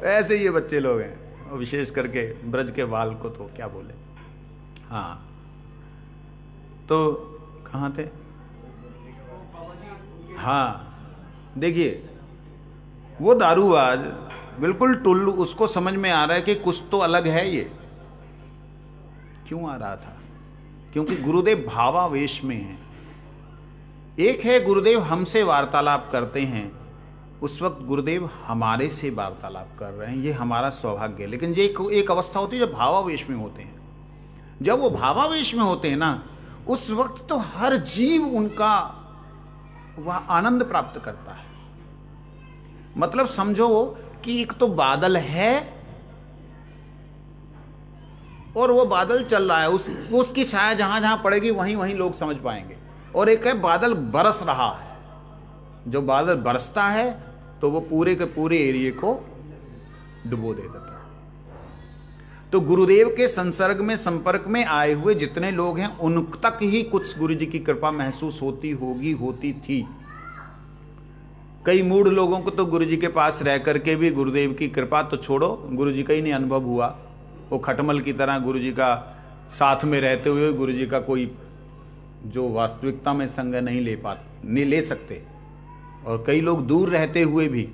ऐसे ये बच्चे लोग हैं, और विशेष करके ब्रज के बाल को तो क्या बोले। हाँ तो कहाँ थे? हाँ देखिए वो दारूबाज बिल्कुल टुल्लू, उसको समझ में आ रहा है कि कुछ तो अलग है। ये क्यों आ रहा था? क्योंकि गुरुदेव भावावेश में हैं। एक है गुरुदेव हमसे वार्तालाप करते हैं, उस वक्त गुरुदेव हमारे से वार्तालाप कर रहे हैं, ये हमारा सौभाग्य है। लेकिन ये एक अवस्था होती है जब भावावेश में होते हैं। जब वो भावावेश में होते हैं ना, उस वक्त तो हर जीव उनका वह आनंद प्राप्त करता है। मतलब समझो कि एक तो बादल है और वो बादल चल रहा है, उसकी छाया जहां जहां पड़ेगी वहीं वहीं लोग समझ पाएंगे। और एक है बादल बरस रहा है, जो बादल बरसता है तो वो पूरे के पूरे एरिया को डुबो दे देता है। तो गुरुदेव के संसर्ग में संपर्क में आए हुए जितने लोग हैं उन तक ही कुछ गुरु जी की कृपा महसूस होती होगी, होती थी। कई मूढ़ लोगों को तो गुरु जी के पास रह करके भी गुरुदेव की कृपा तो छोड़ो, गुरु जी का ही नहीं अनुभव हुआ। वो खटमल की तरह गुरु जी का साथ में रहते हुए गुरु जी का कोई जो वास्तविकता में संग नहीं ले सकते। और कई लोग दूर रहते हुए भी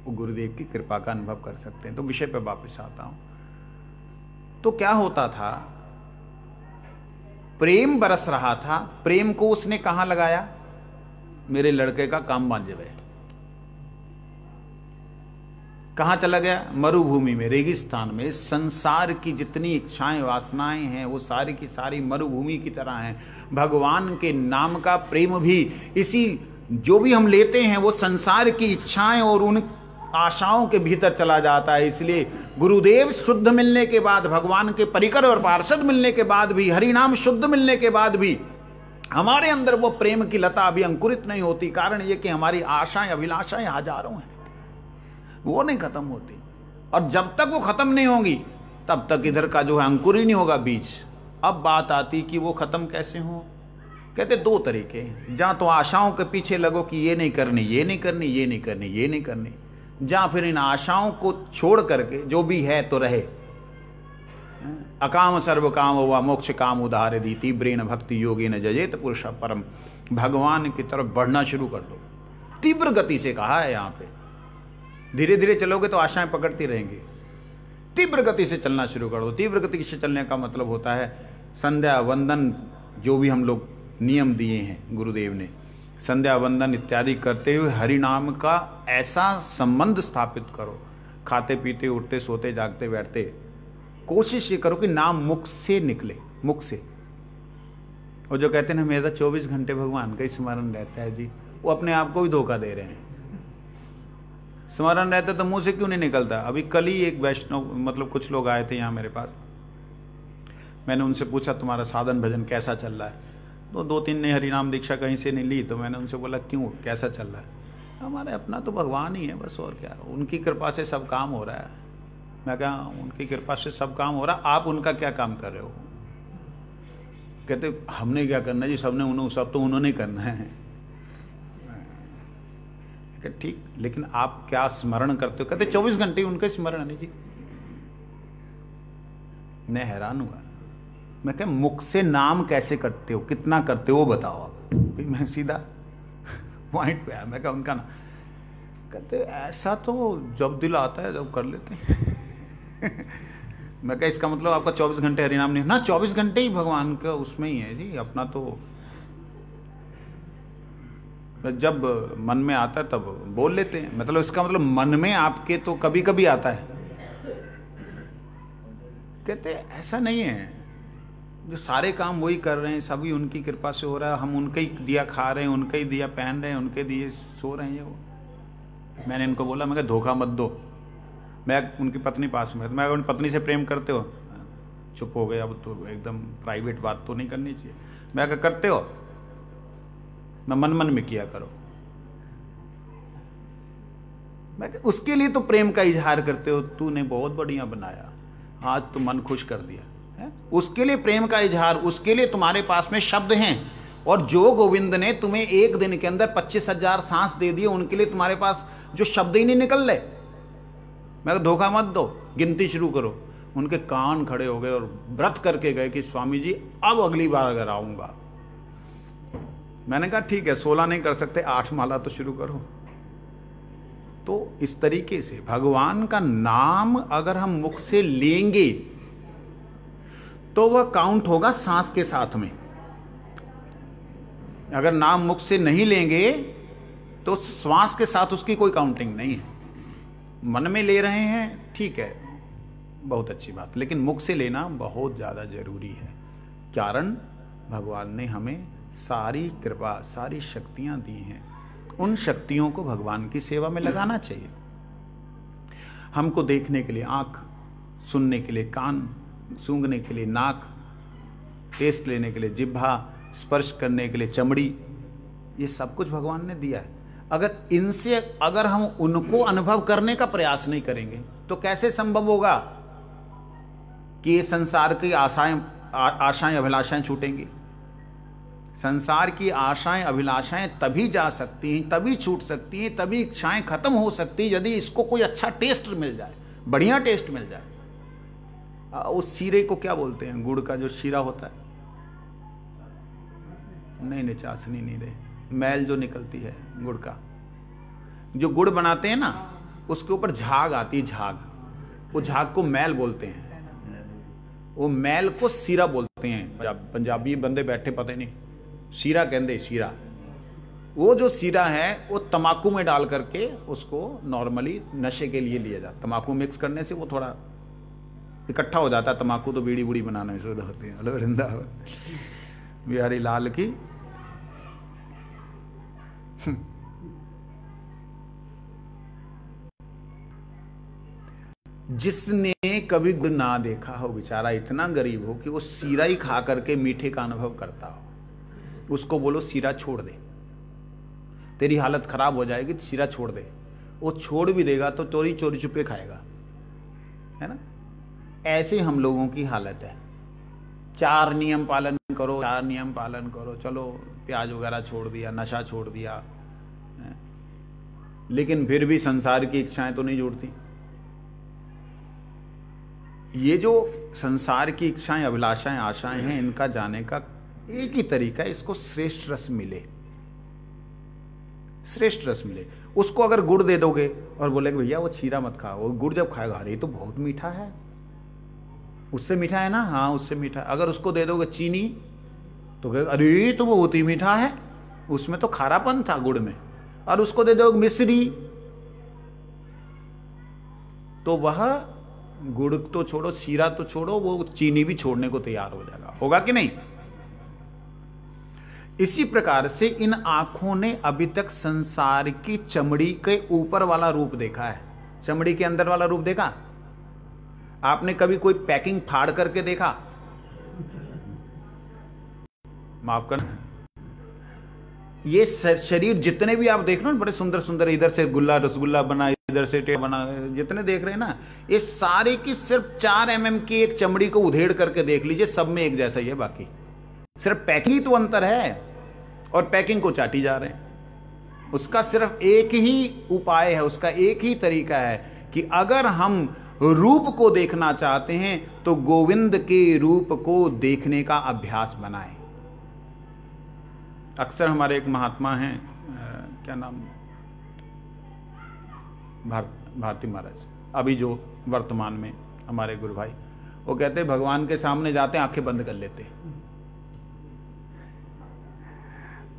गुरुदेव की कृपा का अनुभव कर सकते हैं। तो विषय पर वापस आता हूं। तो क्या होता था, प्रेम बरस रहा था, प्रेम को उसने कहां लगाया? मेरे लड़के का काम बन जाए। कहां चला गया? मरुभूमि में, रेगिस्तान में। इस संसार की जितनी इच्छाएं वासनाएं हैं वो सारी की सारी मरुभूमि की तरह हैं। भगवान के नाम का प्रेम भी इसी जो भी हम लेते हैं वो संसार की इच्छाएं और उन आशाओं के भीतर चला जाता है। इसलिए गुरुदेव शुद्ध मिलने के बाद, भगवान के परिकर और पार्षद मिलने के बाद भी, हरि नाम शुद्ध मिलने के बाद भी हमारे अंदर वो प्रेम की लता अभी अंकुरित नहीं होती। कारण ये कि हमारी आशाएं अभिलाषाएं हजारों हैं, वो नहीं खत्म होती। और जब तक वो खत्म नहीं होंगी तब तक इधर का जो है अंकुर ही नहीं होगा बीज। अब बात आती कि वो खत्म कैसे हो। कहते दो तरीके हैं, जहां तो आशाओं के पीछे लगो कि ये नहीं करनी, ये नहीं करनी, ये नहीं करनी, ये नहीं करनी, जहां फिर इन आशाओं को छोड़ करके जो भी है तो रहे। अकाम सर्व काम हुआ मोक्ष काम उदाहर दी तीव्रेण भक्ति योगी न जजेत पुरुष परम। भगवान की तरफ बढ़ना शुरू कर दो, तीव्र गति से कहा है यहाँ पे। धीरे धीरे चलोगे तो आशाएं पकड़ती रहेंगी, तीव्र गति से चलना शुरू कर दो। तीव्र गति से चलने का मतलब होता है संध्या वंदन, जो भी हम लोग नियम दिए हैं गुरुदेव ने, संध्या वंदन इत्यादि करते हुए हरि नाम का ऐसा संबंध स्थापित करो। खाते पीते उठते सोते जागते बैठते कोशिश ये करो कि नाम मुख से निकले, मुख से। और जो कहते हैं ना मेरा 24 घंटे भगवान का ही स्मरण रहता है जी, वो अपने आप को भी धोखा दे रहे हैं। स्मरण रहता तो मुंह से क्यों नहीं निकलता। अभी कल ही एक वैष्णव मतलब कुछ लोग आए थे यहाँ मेरे पास, मैंने उनसे पूछा तुम्हारा साधन भजन कैसा चल रहा है। तो 2-3 ने हरिनाम दीक्षा कहीं से नहीं ली, तो मैंने उनसे बोला क्यों, कैसा चल रहा है। हमारे अपना तो भगवान ही है बस, और क्या, उनकी कृपा से सब काम हो रहा है। मैं कहा उनकी कृपा से सब काम हो रहा, आप उनका क्या काम कर रहे हो। कहते हमने क्या करना जी, सब तो उन्होंने करना है। ठीक, लेकिन आप क्या स्मरण करते हो। कहते 24 घंटे उनके स्मरण है जी। मैं हैरान हुआ, मैं क्या मुख से नाम कैसे करते हो, कितना करते हो बताओ आप। मैं सीधा पॉइंट पे आया, मैं क्या उनका ना। कहते ऐसा तो जब दिल आता है जब कर लेते हैं। मैं क्या इसका मतलब आपका 24 घंटे हरिनाम नहीं ना, 24 घंटे ही भगवान का उसमें ही है जी। अपना तो जब मन में आता है तब बोल लेते हैं, मतलब इसका मतलब मन में आपके तो कभी कभी आता है। कहते ऐसा नहीं है, जो सारे काम वही कर रहे हैं, सभी उनकी कृपा से हो रहा है। हम उनके ही दिया खा रहे हैं, उनके ही दिया पहन रहे हैं, उनके दिए सो रहे हैं। वो मैंने इनको बोला, मैं धोखा मत दो। मैं उनकी पत्नी पास में, मैं उन पत्नी से प्रेम करते हो, चुप हो गए। अब तो एकदम प्राइवेट बात तो नहीं करनी चाहिए। मैं क्या करते हो, मैं मन मन में किया करो। मैं उसके लिए तो प्रेम का इजहार करते हो, तूने बहुत बढ़िया बनाया, आज तो मन खुश कर दिया है। उसके लिए प्रेम का इजहार, उसके लिए तुम्हारे पास में शब्द हैं। और जो गोविंद ने तुम्हें एक दिन के अंदर 25,000 सांस दे दिए, उनके लिए तुम्हारे पास जो शब्द ही नहीं निकल रहे। मैं धोखा मत दो, गिनती शुरू करो। उनके कान खड़े हो गए और व्रत करके गए कि स्वामी जी अब अगली बार अगर आऊंगा। मैंने कहा ठीक है, 16 नहीं कर सकते, 8 माला तो शुरू करो। तो इस तरीके से भगवान का नाम अगर हम मुख से लेंगे तो वह काउंट होगा सांस के साथ में। अगर नाम मुख से नहीं लेंगे तो श्वास के साथ उसकी कोई काउंटिंग नहीं है। मन में ले रहे हैं ठीक है, बहुत अच्छी बात, लेकिन मुख से लेना बहुत ज्यादा जरूरी है। कारण भगवान ने हमें सारी कृपा, सारी शक्तियां दी हैं। उन शक्तियों को भगवान की सेवा में लगाना चाहिए। हमको देखने के लिए आंख, सुनने के लिए कान, सूंघने के लिए नाक, टेस्ट लेने के लिए जिह्वा, स्पर्श करने के लिए चमड़ी, ये सब कुछ भगवान ने दिया है। अगर हम उनको अनुभव करने का प्रयास नहीं करेंगे तो कैसे संभव होगा कि ये संसार की आशाएं अभिलाषाएं छूटेंगी। संसार की आशाएं अभिलाषाएं तभी जा सकती हैं, तभी छूट सकती हैं, तभी इच्छाएं खत्म हो सकती हैं यदि इसको कोई अच्छा टेस्ट मिल जाए, बढ़िया टेस्ट मिल जाए। उस शीरे को क्या बोलते हैं, गुड़ का जो शीरा होता है, नहीं चाशनी नहीं रहे, मैल जो निकलती है गुड़ का, जो गुड़ बनाते हैं ना उसके ऊपर झाग आती है, झाग, वो झाग को मैल बोलते हैं। वो मैल को सीरा बोलते हैं। पंजाबी बंदे बैठे पता नहीं, सीरा कहते, सीरा। वो जो सीरा है वो तंबाकू में डाल करके उसको नॉर्मली नशे के लिए लिया जाता। तंबाकू मिक्स करने से वो थोड़ा इकट्ठा हो जाता है। तंबाकू तो बीड़ी बूड़ी बनाने में सुविधा होती है। वृंदावन बिहारी लाल की। जिसने कभी गुड़ ना देखा हो, बेचारा इतना गरीब हो कि वो सीरा ही खा करके मीठे का अनुभव करता हो, उसको बोलो सीरा छोड़ दे, तेरी हालत खराब हो जाएगी, तो सीरा छोड़ दे। वो छोड़ भी देगा तो चोरी चोरी छुपे खाएगा, है ना। ऐसे हम लोगों की हालत है। 4 नियम पालन करो, 4 नियम पालन करो, चलो प्याज वगैरह छोड़ दिया, नशा छोड़ दिया, लेकिन फिर भी संसार की इच्छाएं तो नहीं जुड़ती। ये जो संसार की इच्छाएं, अभिलाषाएं, आशाएं हैं, इनका जाने का एक ही तरीका है, इसको श्रेष्ठ रस मिले, श्रेष्ठ रस मिले। उसको अगर गुड़ दे दोगे और बोलेगे भैया वो छीरा मत खाओ, वो गुड़ जब खाएगा अरे तो बहुत मीठा है, उससे मीठा है ना, हाँ उससे मीठा है। अगर उसको दे दोगे चीनी तो कहेगा अरे तो वो बहुत ही मीठा है, उसमें तो खारापन था गुड़ में। और उसको दे दोगे मिश्री तो वह गुड़ तो छोड़ो, शीरा तो छोड़ो, वो चीनी भी छोड़ने को तैयार हो जाएगा। होगा कि नहीं? इसी प्रकार से इन आंखों ने अभी तक संसार की चमड़ी के ऊपर वाला रूप देखा है, चमड़ी के अंदर वाला रूप देखा? आपने कभी कोई पैकिंग फाड़ करके देखा? माफ करना, ये शरीर जितने भी आप देख रहे हो बड़े सुंदर सुंदर, इधर से गुल्ला रसगुल्ला बना, इधर से टेप बना, जितने देख रहे हैं ना, ये सारे की सिर्फ 4 mm की एक चमड़ी को उधेड़ करके देख लीजिए, सब में एक जैसा ही है। बाकी सिर्फ पैकिंग तो अंतर है, और पैकिंग को चाटी जा रहे हैं। उसका सिर्फ एक ही उपाय है, उसका एक ही तरीका है कि अगर हम रूप को देखना चाहते हैं तो गोविंद के रूप को देखने का अभ्यास बनाएं। अक्सर हमारे एक महात्मा हैं, क्या नाम, भारती महाराज, अभी जो वर्तमान में हमारे गुरु भाई, वो कहते हैं भगवान के सामने जाते हैं आंखें बंद कर लेते।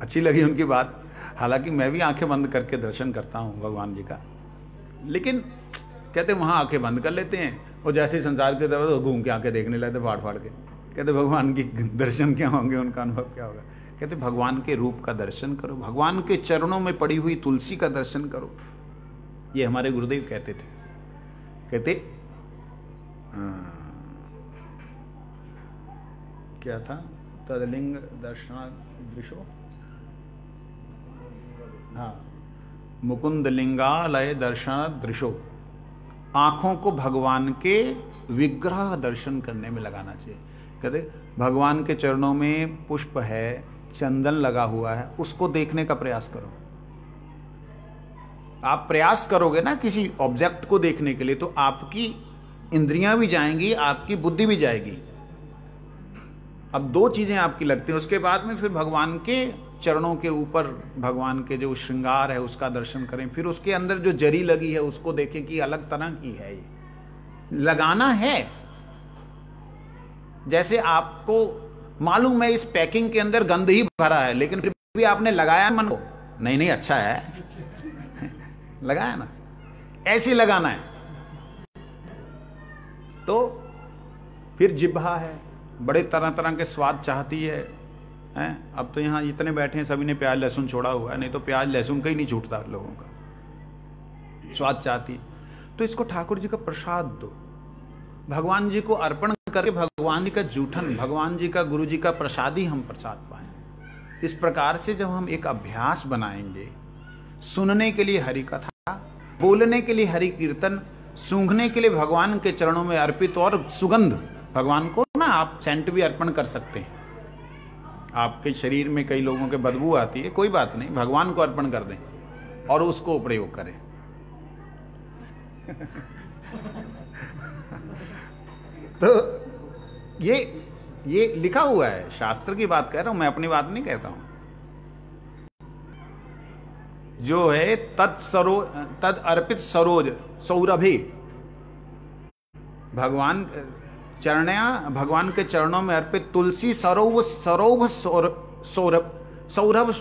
अच्छी लगी उनकी बात, हालांकि मैं भी आंखें बंद करके दर्शन करता हूं भगवान जी का, लेकिन कहते वहां आंखें बंद कर लेते हैं और जैसे संसार के दरवाजे घूम के आंखें देखने लगते फाड़ फाड़ के। कहते भगवान की दर्शन क्या होंगे, उनका अनुभव क्या होगा? कहते भगवान के रूप का दर्शन करो, भगवान के चरणों में पड़ी हुई तुलसी का दर्शन करो। ये हमारे गुरुदेव कहते थे। कहते क्या था, तदलिंग दर्शनादृशो, हाँ, मुकुंद लिंगालय दर्शनादृशो, आंखों को भगवान के विग्रह दर्शन करने में लगाना चाहिए। कहते भगवान के चरणों में पुष्प है, चंदन लगा हुआ है, उसको देखने का प्रयास करो। आप प्रयास करोगे ना किसी ऑब्जेक्ट को देखने के लिए, तो आपकी इंद्रियां भी जाएंगी, आपकी बुद्धि भी जाएगी। अब 2 चीजें आपकी लगती हैं, उसके बाद में फिर भगवान के चरणों के ऊपर भगवान के जो श्रृंगार है उसका दर्शन करें, फिर उसके अंदर जो जरी लगी है उसको देखें कि अलग तरह की है, ये लगाना है। जैसे आपको मालूम है इस पैकिंग के अंदर गंद ही भरा है, लेकिन फिर भी आपने लगाया मन को, नहीं नहीं अच्छा है लगाया ना, ऐसे लगाना है। तो फिर जिह्वा है, बड़े तरह तरह के स्वाद चाहती है, हैं? अब तो यहाँ इतने बैठे हैं सभी ने प्याज लहसुन छोड़ा हुआ है, नहीं तो प्याज लहसुन का ही नहीं छूटता लोगों का, स्वाद चाहती है। तो इसको ठाकुर जी का प्रसाद दो, भगवान जी को अर्पण करके भगवान जी का जूठन, भगवान जी का, गुरु जी का प्रसाद ही हम प्रसाद पाएं। इस प्रकार से जब हम एक अभ्यास बनाएंगे, सुनने के लिए हरि कथा, बोलने के लिए हरि कीर्तन, सूंघने के लिए भगवान के चरणों में अर्पित, और सुगंध भगवान को ना आप सेंट भी अर्पण कर सकते हैं। आपके शरीर में कई लोगों के बदबू आती है, कोई बात नहीं, भगवान को अर्पण कर दें और उसको प्रयोग करें। तो ये लिखा हुआ है, शास्त्र की बात कह रहा हूं मैं, अपनी बात नहीं कहता हूं। जो है तद अर्पित सरोज सौरभि, भगवान भगवान के चरणों में अर्पित तुलसी सौरभ सौरभ,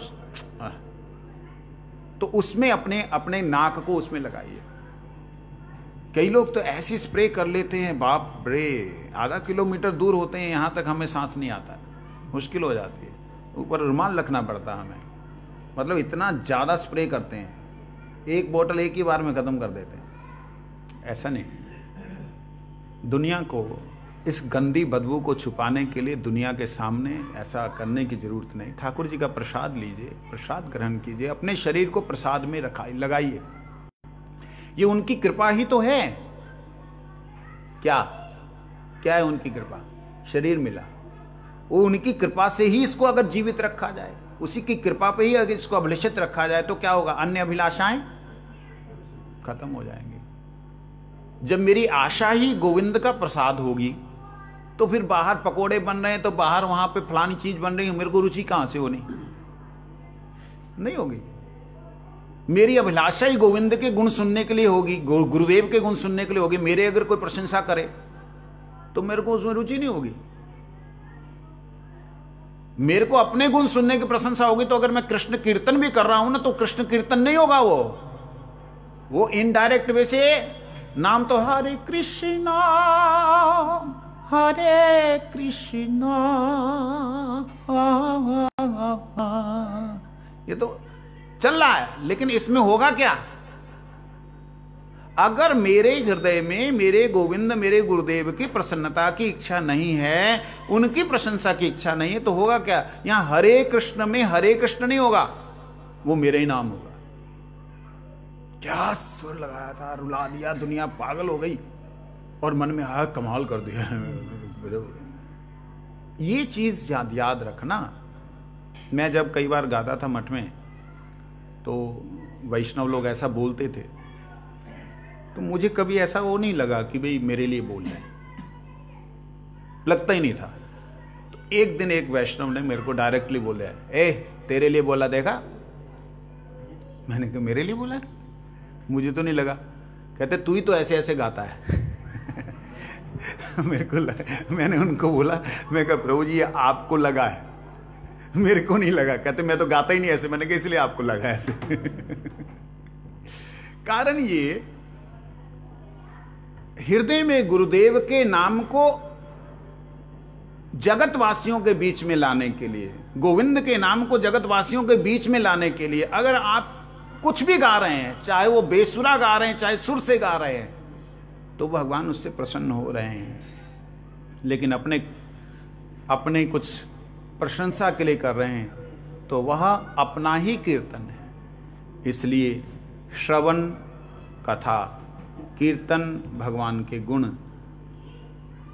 तो उसमें अपने नाक को उसमें लगाइए। कई लोग तो ऐसी स्प्रे कर लेते हैं, बाप रे, आधा किलोमीटर दूर होते हैं, यहां तक हमें सांस नहीं आता, मुश्किल हो जाती है, ऊपर रुमाल रखना पड़ता हमें। मतलब इतना ज़्यादा स्प्रे करते हैं, एक बोतल एक ही बार में ख़त्म कर देते हैं। ऐसा नहीं, दुनिया को इस गंदी बदबू को छुपाने के लिए दुनिया के सामने ऐसा करने की जरूरत नहीं। ठाकुर जी का प्रसाद लीजिए, प्रसाद ग्रहण कीजिए, अपने शरीर को प्रसाद में लगाइए। ये उनकी कृपा ही तो है। क्या क्या है उनकी कृपा? शरीर मिला, वो उनकी कृपा से ही इसको अगर जीवित रखा जाए, उसी की कृपा पे ही अगर इसको अभिलषित रखा जाए तो क्या होगा? अन्य अभिलाषाएं खत्म हो जाएंगी। जब मेरी आशा ही गोविंद का प्रसाद होगी तो फिर बाहर पकोड़े बन रहे हैं तो बाहर वहां पे फलानी चीज बन रही है, मेरे को रुचि कहां से होनी? नहीं होगी। मेरी अभिलाषा ही गोविंद के गुण सुनने के लिए होगी, गुरुदेव के गुण सुनने के लिए होगी। मेरे अगर कोई प्रशंसा करे तो मेरे को उसमें रुचि नहीं होगी। मेरे को अपने गुण सुनने की प्रशंसा होगी तो अगर मैं कृष्ण कीर्तन भी कर रहा हूं ना तो कृष्ण कीर्तन नहीं होगा, वो इनडायरेक्ट वे से नाम तो हरे कृष्णा हरे कृष्णा, ये तो चल रहा है, लेकिन इसमें होगा क्या? अगर मेरे हृदय में मेरे गोविंद मेरे गुरुदेव की प्रसन्नता की इच्छा नहीं है, उनकी प्रशंसा की इच्छा नहीं है, तो होगा क्या? यहां हरे कृष्ण में हरे कृष्ण नहीं होगा, वो मेरा ही नाम होगा। क्या सुर लगाया था, रुला दिया, दुनिया पागल हो गई और मन में हा कमाल कर दिया। ये चीज याद रखना। मैं जब कई बार गाता था मठ में तो वैष्णव लोग ऐसा बोलते थे तो मुझे कभी ऐसा वो नहीं लगा कि भाई मेरे लिए बोल रहे हैं, लगता ही नहीं था। तो एक दिन एक वैष्णव ने मेरे को डायरेक्टली बोला, ए तेरे लिए बोला देखा? मैंने कहा मेरे लिए बोला? मुझे तो नहीं लगा। कहते तू ही तो ऐसे ऐसे गाता है। मेरे को मैंने उनको बोला, मैं कहा प्रभु जी ये आपको लगा है, मेरे को नहीं लगा। कहते मैं तो गाता ही नहीं ऐसे। मैंने कहा इसलिए आपको लगा ऐसे। कारण ये हृदय में गुरुदेव के नाम को जगतवासियों के बीच में लाने के लिए, गोविंद के नाम को जगतवासियों के बीच में लाने के लिए अगर आप कुछ भी गा रहे हैं, चाहे वो बेसुरा गा रहे हैं चाहे सुर से गा रहे हैं, तो भगवान उससे प्रसन्न हो रहे हैं। लेकिन अपने कुछ प्रशंसा के लिए कर रहे हैं तो वह अपना ही कीर्तन है। इसलिए श्रवण, कथा, कीर्तन, भगवान के गुण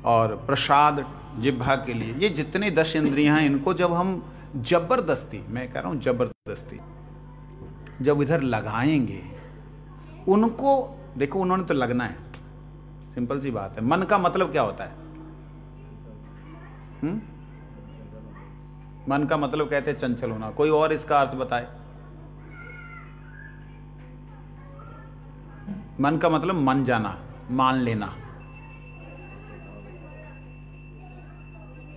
और प्रसाद जिह्वा के लिए, ये जितने 10 इंद्रियां हैं इनको जब हम जबरदस्ती, मैं कह रहा हूं जबरदस्ती, जब इधर लगाएंगे, उनको देखो उन्होंने तो लगना है, सिंपल सी बात है। मन का मतलब क्या होता है? मन का मतलब कहते हैं चंचल होना। कोई और इसका अर्थ बताए? मन का मतलब मन जाना, मान लेना।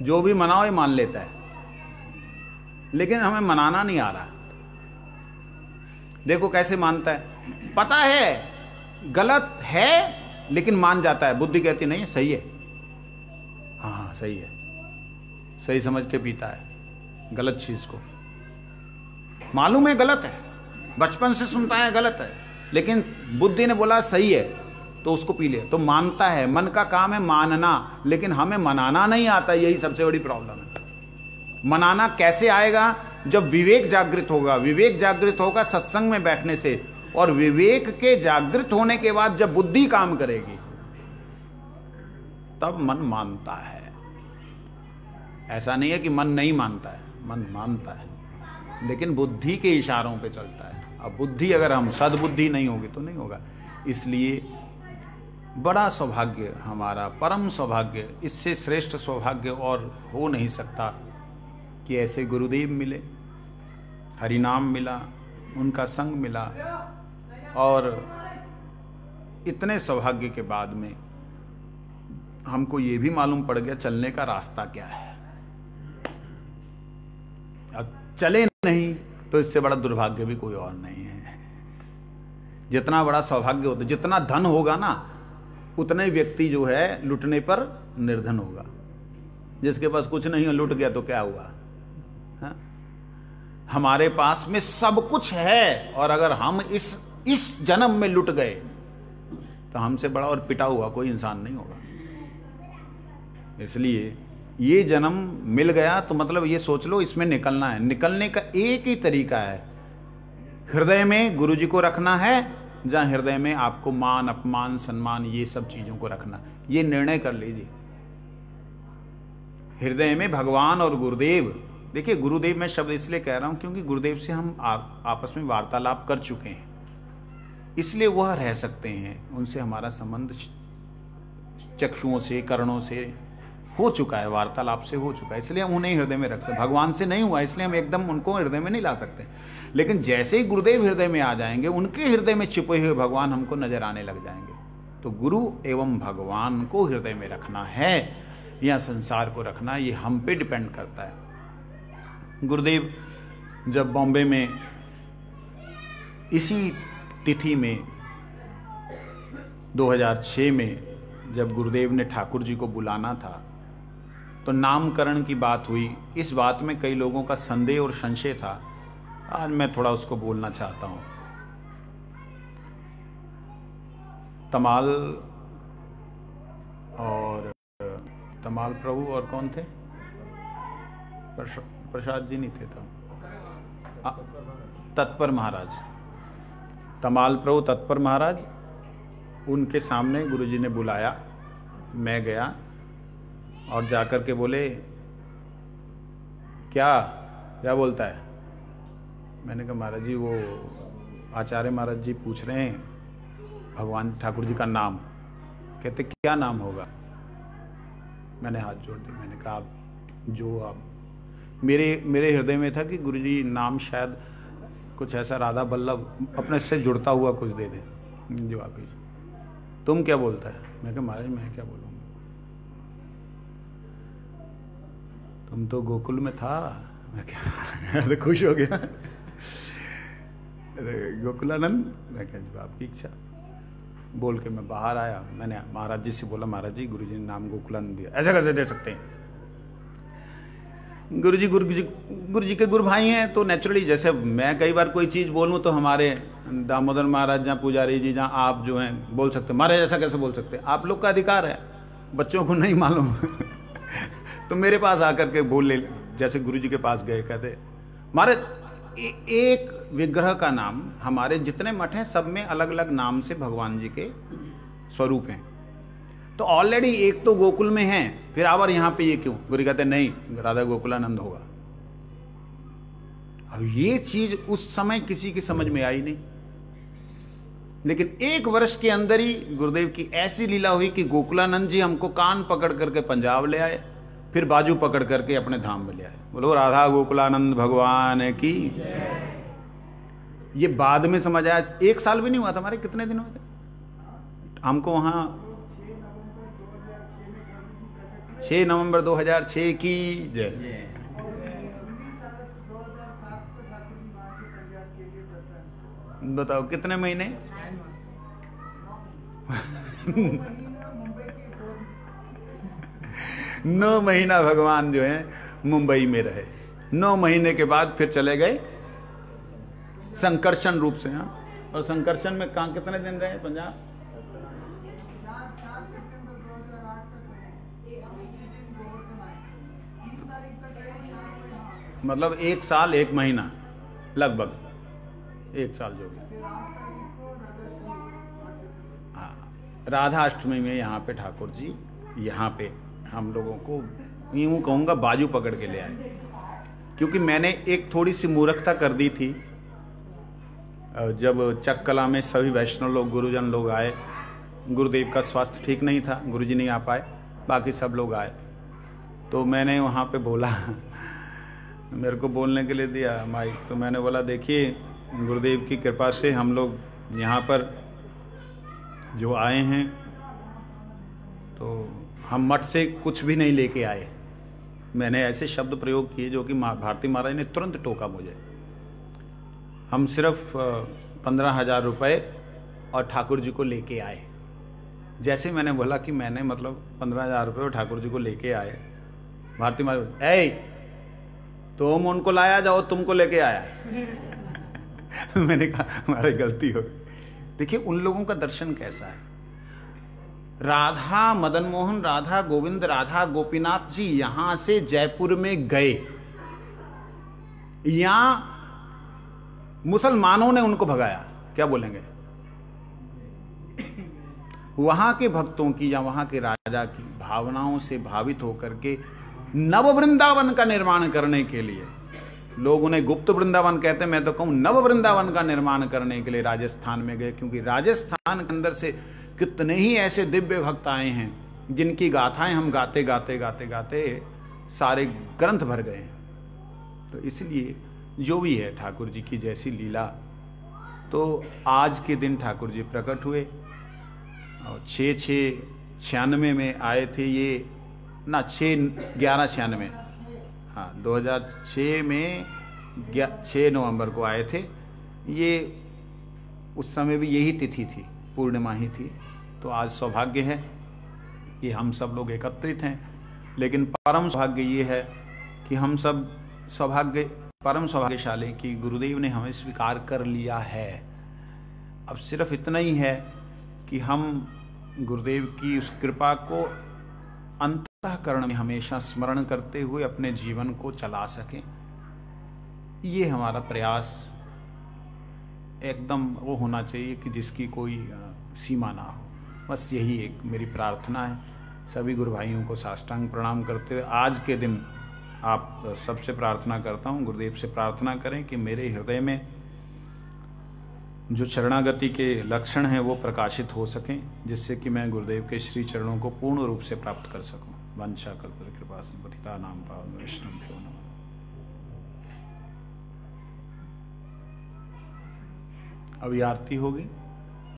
जो भी मनाओ ये मान लेता है, लेकिन हमें मनाना नहीं आ रहा। देखो कैसे मानता है, पता है गलत है लेकिन मान जाता है। बुद्धि कहती नहीं सही है, हाँ सही है, सही समझ के पीता है गलत चीज को। मालूम है गलत है, बचपन से सुनता है गलत है, लेकिन बुद्धि ने बोला सही है तो उसको पी ले, तो मानता है। मन का काम है मानना, लेकिन हमें मनाना नहीं आता। यही सबसे बड़ी प्रॉब्लम है। मनाना कैसे आएगा? जब विवेक जागृत होगा। विवेक जागृत होगा सत्संग में बैठने से, और विवेक के जागृत होने के बाद जब बुद्धि काम करेगी तब मन मानता है। ऐसा नहीं है कि मन नहीं मानता है, मन मानता है, लेकिन बुद्धि के इशारों पे चलता है। अब बुद्धि अगर हम सद्बुद्धि नहीं होगी तो नहीं होगा। इसलिए बड़ा सौभाग्य हमारा, परम सौभाग्य, इससे श्रेष्ठ सौभाग्य और हो नहीं सकता कि ऐसे गुरुदेव मिले, हरिनाम मिला, उनका संग मिला, और इतने सौभाग्य के बाद में हमको ये भी मालूम पड़ गया चलने का रास्ता क्या है। अब चले नहीं तो इससे बड़ा दुर्भाग्य भी कोई और नहीं है। जितना बड़ा सौभाग्य होता, जितना धन होगा ना, उतना ही व्यक्ति जो है लुटने पर निर्धन होगा। जिसके पास कुछ नहीं है लुट गया तो क्या हुआ? हाँ? हमारे पास में सब कुछ है, और अगर हम इस जन्म में लुट गए तो हमसे बड़ा और पिटा हुआ कोई इंसान नहीं होगा। इसलिए ये जन्म मिल गया तो मतलब ये सोच लो इसमें निकलना है। निकलने का एक ही तरीका है, हृदय में गुरु जी को रखना है, जहां हृदय में आपको मान अपमान सम्मान ये सब चीजों को रखना, ये निर्णय कर लीजिए। हृदय में भगवान और गुरुदेव, देखिए गुरुदेव मैं शब्द इसलिए कह रहा हूं क्योंकि गुरुदेव से हम आपस में वार्तालाप कर चुके हैं, इसलिए वह रह सकते हैं। उनसे हमारा संबंध चक्षुओं से कर्णों से हो चुका है, वार्तालाप से हो चुका है, इसलिए हम उन्हें हृदय में रख सकते। भगवान से नहीं हुआ इसलिए हम एकदम उनको हृदय में नहीं ला सकते, लेकिन जैसे ही गुरुदेव हृदय में आ जाएंगे, उनके हृदय में छिपे हुए भगवान हमको नजर आने लग जाएंगे। तो गुरु एवं भगवान को हृदय में रखना है या संसार को रखना, ये हम पे डिपेंड करता है। गुरुदेव जब बॉम्बे में इसी तिथि में 2006 में जब गुरुदेव ने ठाकुर जी को बुलाना था तो नामकरण की बात हुई। इस बात में कई लोगों का संदेह और संशय था, आज मैं थोड़ा उसको बोलना चाहता हूं। तमाल प्रभु और कौन थे, प्रसाद जी नहीं थे, तत्पर महाराज, तमाल प्रभु तत्पर महाराज, उनके सामने गुरुजी ने बुलाया। मैं गया और जाकर के बोले क्या बोलता है। मैंने कहा महाराज जी वो आचार्य महाराज जी पूछ रहे हैं भगवान ठाकुर जी का नाम। कहते क्या नाम होगा। मैंने हाथ जोड़ दिया, मैंने कहा आप जो आप मेरे हृदय में था कि गुरुजी नाम शायद कुछ ऐसा राधा बल्लभ अपने से जुड़ता हुआ कुछ दे दे। जो आप तुम क्या बोलता है। मैं कहा महाराज मैं क्या बोलूँगा, तुम तो गोकुल में था। मैं क्या तो खुश हो गया, गोकुलानंद। मैं क्या आपकी इच्छा, बोल के मैं बाहर आया। मैंने महाराज जी से बोला महाराज जी गुरुजी ने नाम गोकुलानंद दिया, ऐसा कैसे दे सकते हैं। गुरु जी के गुरु भाई हैं तो नेचुरली, जैसे मैं कई बार कोई चीज़ बोलूं तो हमारे दामोदर महाराज जहाँ पुजारी जी जहाँ आप जो हैं बोल सकते, महाराज ऐसा कैसे बोल सकते, आप लोग का अधिकार है, बच्चों को नहीं मालूम तो मेरे पास आकर के बोल ले। जैसे गुरु जी के पास गए, कहते महाराज एक विग्रह का नाम, हमारे जितने मठ हैं सब में अलग अलग नाम से भगवान जी के स्वरूप हैं, तो ऑलरेडी एक तो गोकुल में है, फिर आवर यहां पे ये क्यों। गुरु कहते नहीं राधा गोकुलानंद होगा। अब ये चीज उस समय किसी की समझ में आई नहीं, लेकिन 1 वर्ष के अंदर ही गुरुदेव की ऐसी लीला हुई कि गोकुलानंद जी हमको कान पकड़ करके पंजाब ले आए, फिर बाजू पकड़ करके अपने धाम में ले आए। बोलो राधा गोकुलानंद भगवान की। ये बाद में समझ आया, 1 साल भी नहीं हुआ था हमारे, कितने दिन हुए थे हमको वहां। 6 नवंबर 2006 की जय। बताओ कितने महीने 9 महीना भगवान जो है मुंबई में रहे। 9 महीने के बाद फिर चले गए संकर्षण रूप से। हाँ, और संकर्षण में कहाँ कितने दिन रहे पंजाब। मतलब 1 साल 1 महीना, लगभग 1 साल जो भी। हाँ, राधा अष्टमी में यहाँ पे ठाकुर जी यहाँ पे हम लोगों को यूँ कहूँगा बाजू पकड़ के ले आए, क्योंकि मैंने एक थोड़ी सी मूर्खता कर दी थी। जब चक्कला में सभी वैष्णव लोग गुरुजन लोग आए, गुरुदेव का स्वास्थ्य ठीक नहीं था, गुरुजी नहीं आ पाए, बाकी सब लोग आए, तो मैंने वहाँ पे बोला मेरे को बोलने के लिए दिया माइक, तो मैंने बोला देखिए गुरुदेव की कृपा से हम लोग यहाँ पर जो आए हैं तो हम मठ से कुछ भी नहीं लेके आए। मैंने ऐसे शब्द प्रयोग किए जो कि भारती महाराज ने तुरंत टोका मुझे। हम सिर्फ 15,000 रुपये और ठाकुर जी को लेके आए। जैसे मैंने बोला कि मैंने मतलब 15,000 रुपये और ठाकुर जी को लेके आए, भारती महाराज तुम उनको लाया जाओ, तुमको लेके आया। मैंने कहा हमारी गलती हो गई। देखिए उन लोगों का दर्शन कैसा है। राधा मदन मोहन, राधा गोविंद, राधा गोपीनाथ जी यहां से जयपुर में गए, यहां मुसलमानों ने उनको भगाया, क्या बोलेंगे? वहां के भक्तों की या वहां के राजा की भावनाओं से भावित होकर के नव वृंदावन का निर्माण करने के लिए, लोग उन्हें गुप्त वृंदावन कहते हैं, मैं तो कहूं नव वृंदावन का निर्माण करने के लिए राजस्थान में गए। क्योंकि राजस्थान के अंदर से कितने ही ऐसे दिव्य भक्त आए हैं जिनकी गाथाएं हम गाते गाते गाते गाते सारे ग्रंथ भर गए हैं। तो इसलिए जो भी है ठाकुर जी की जैसी लीला, तो आज के दिन ठाकुर जी प्रकट हुए और 6/6/96 में आए थे ये ना, 6/11/96, हाँ 2006 में 6 नवंबर को आए थे ये। उस समय भी यही तिथि थी, पूर्णिमा ही थी। तो आज सौभाग्य है कि हम सब लोग एकत्रित हैं, लेकिन परम सौभाग्य ये है कि हम सब परम सौभाग्यशाली कि गुरुदेव ने हमें स्वीकार कर लिया है। अब सिर्फ इतना ही है कि हम गुरुदेव की उस कृपा को अंतःकरण में हमेशा स्मरण करते हुए अपने जीवन को चला सकें। ये हमारा प्रयास एकदम वो होना चाहिए कि जिसकी कोई सीमा ना हो। बस यही एक मेरी प्रार्थना है। सभी गुरु भाइयों को साष्टांग प्रणाम करते हुए आज के दिन आप सबसे प्रार्थना करता हूँ, गुरुदेव से प्रार्थना करें कि मेरे हृदय में जो शरणागति के लक्षण हैं वो प्रकाशित हो सकें, जिससे कि मैं गुरुदेव के श्री चरणों को पूर्ण रूप से प्राप्त कर सकूं। वंशा कल्प कृपा संपतिता नाम पावन वैष्णव नमः। अभी आरती होगी।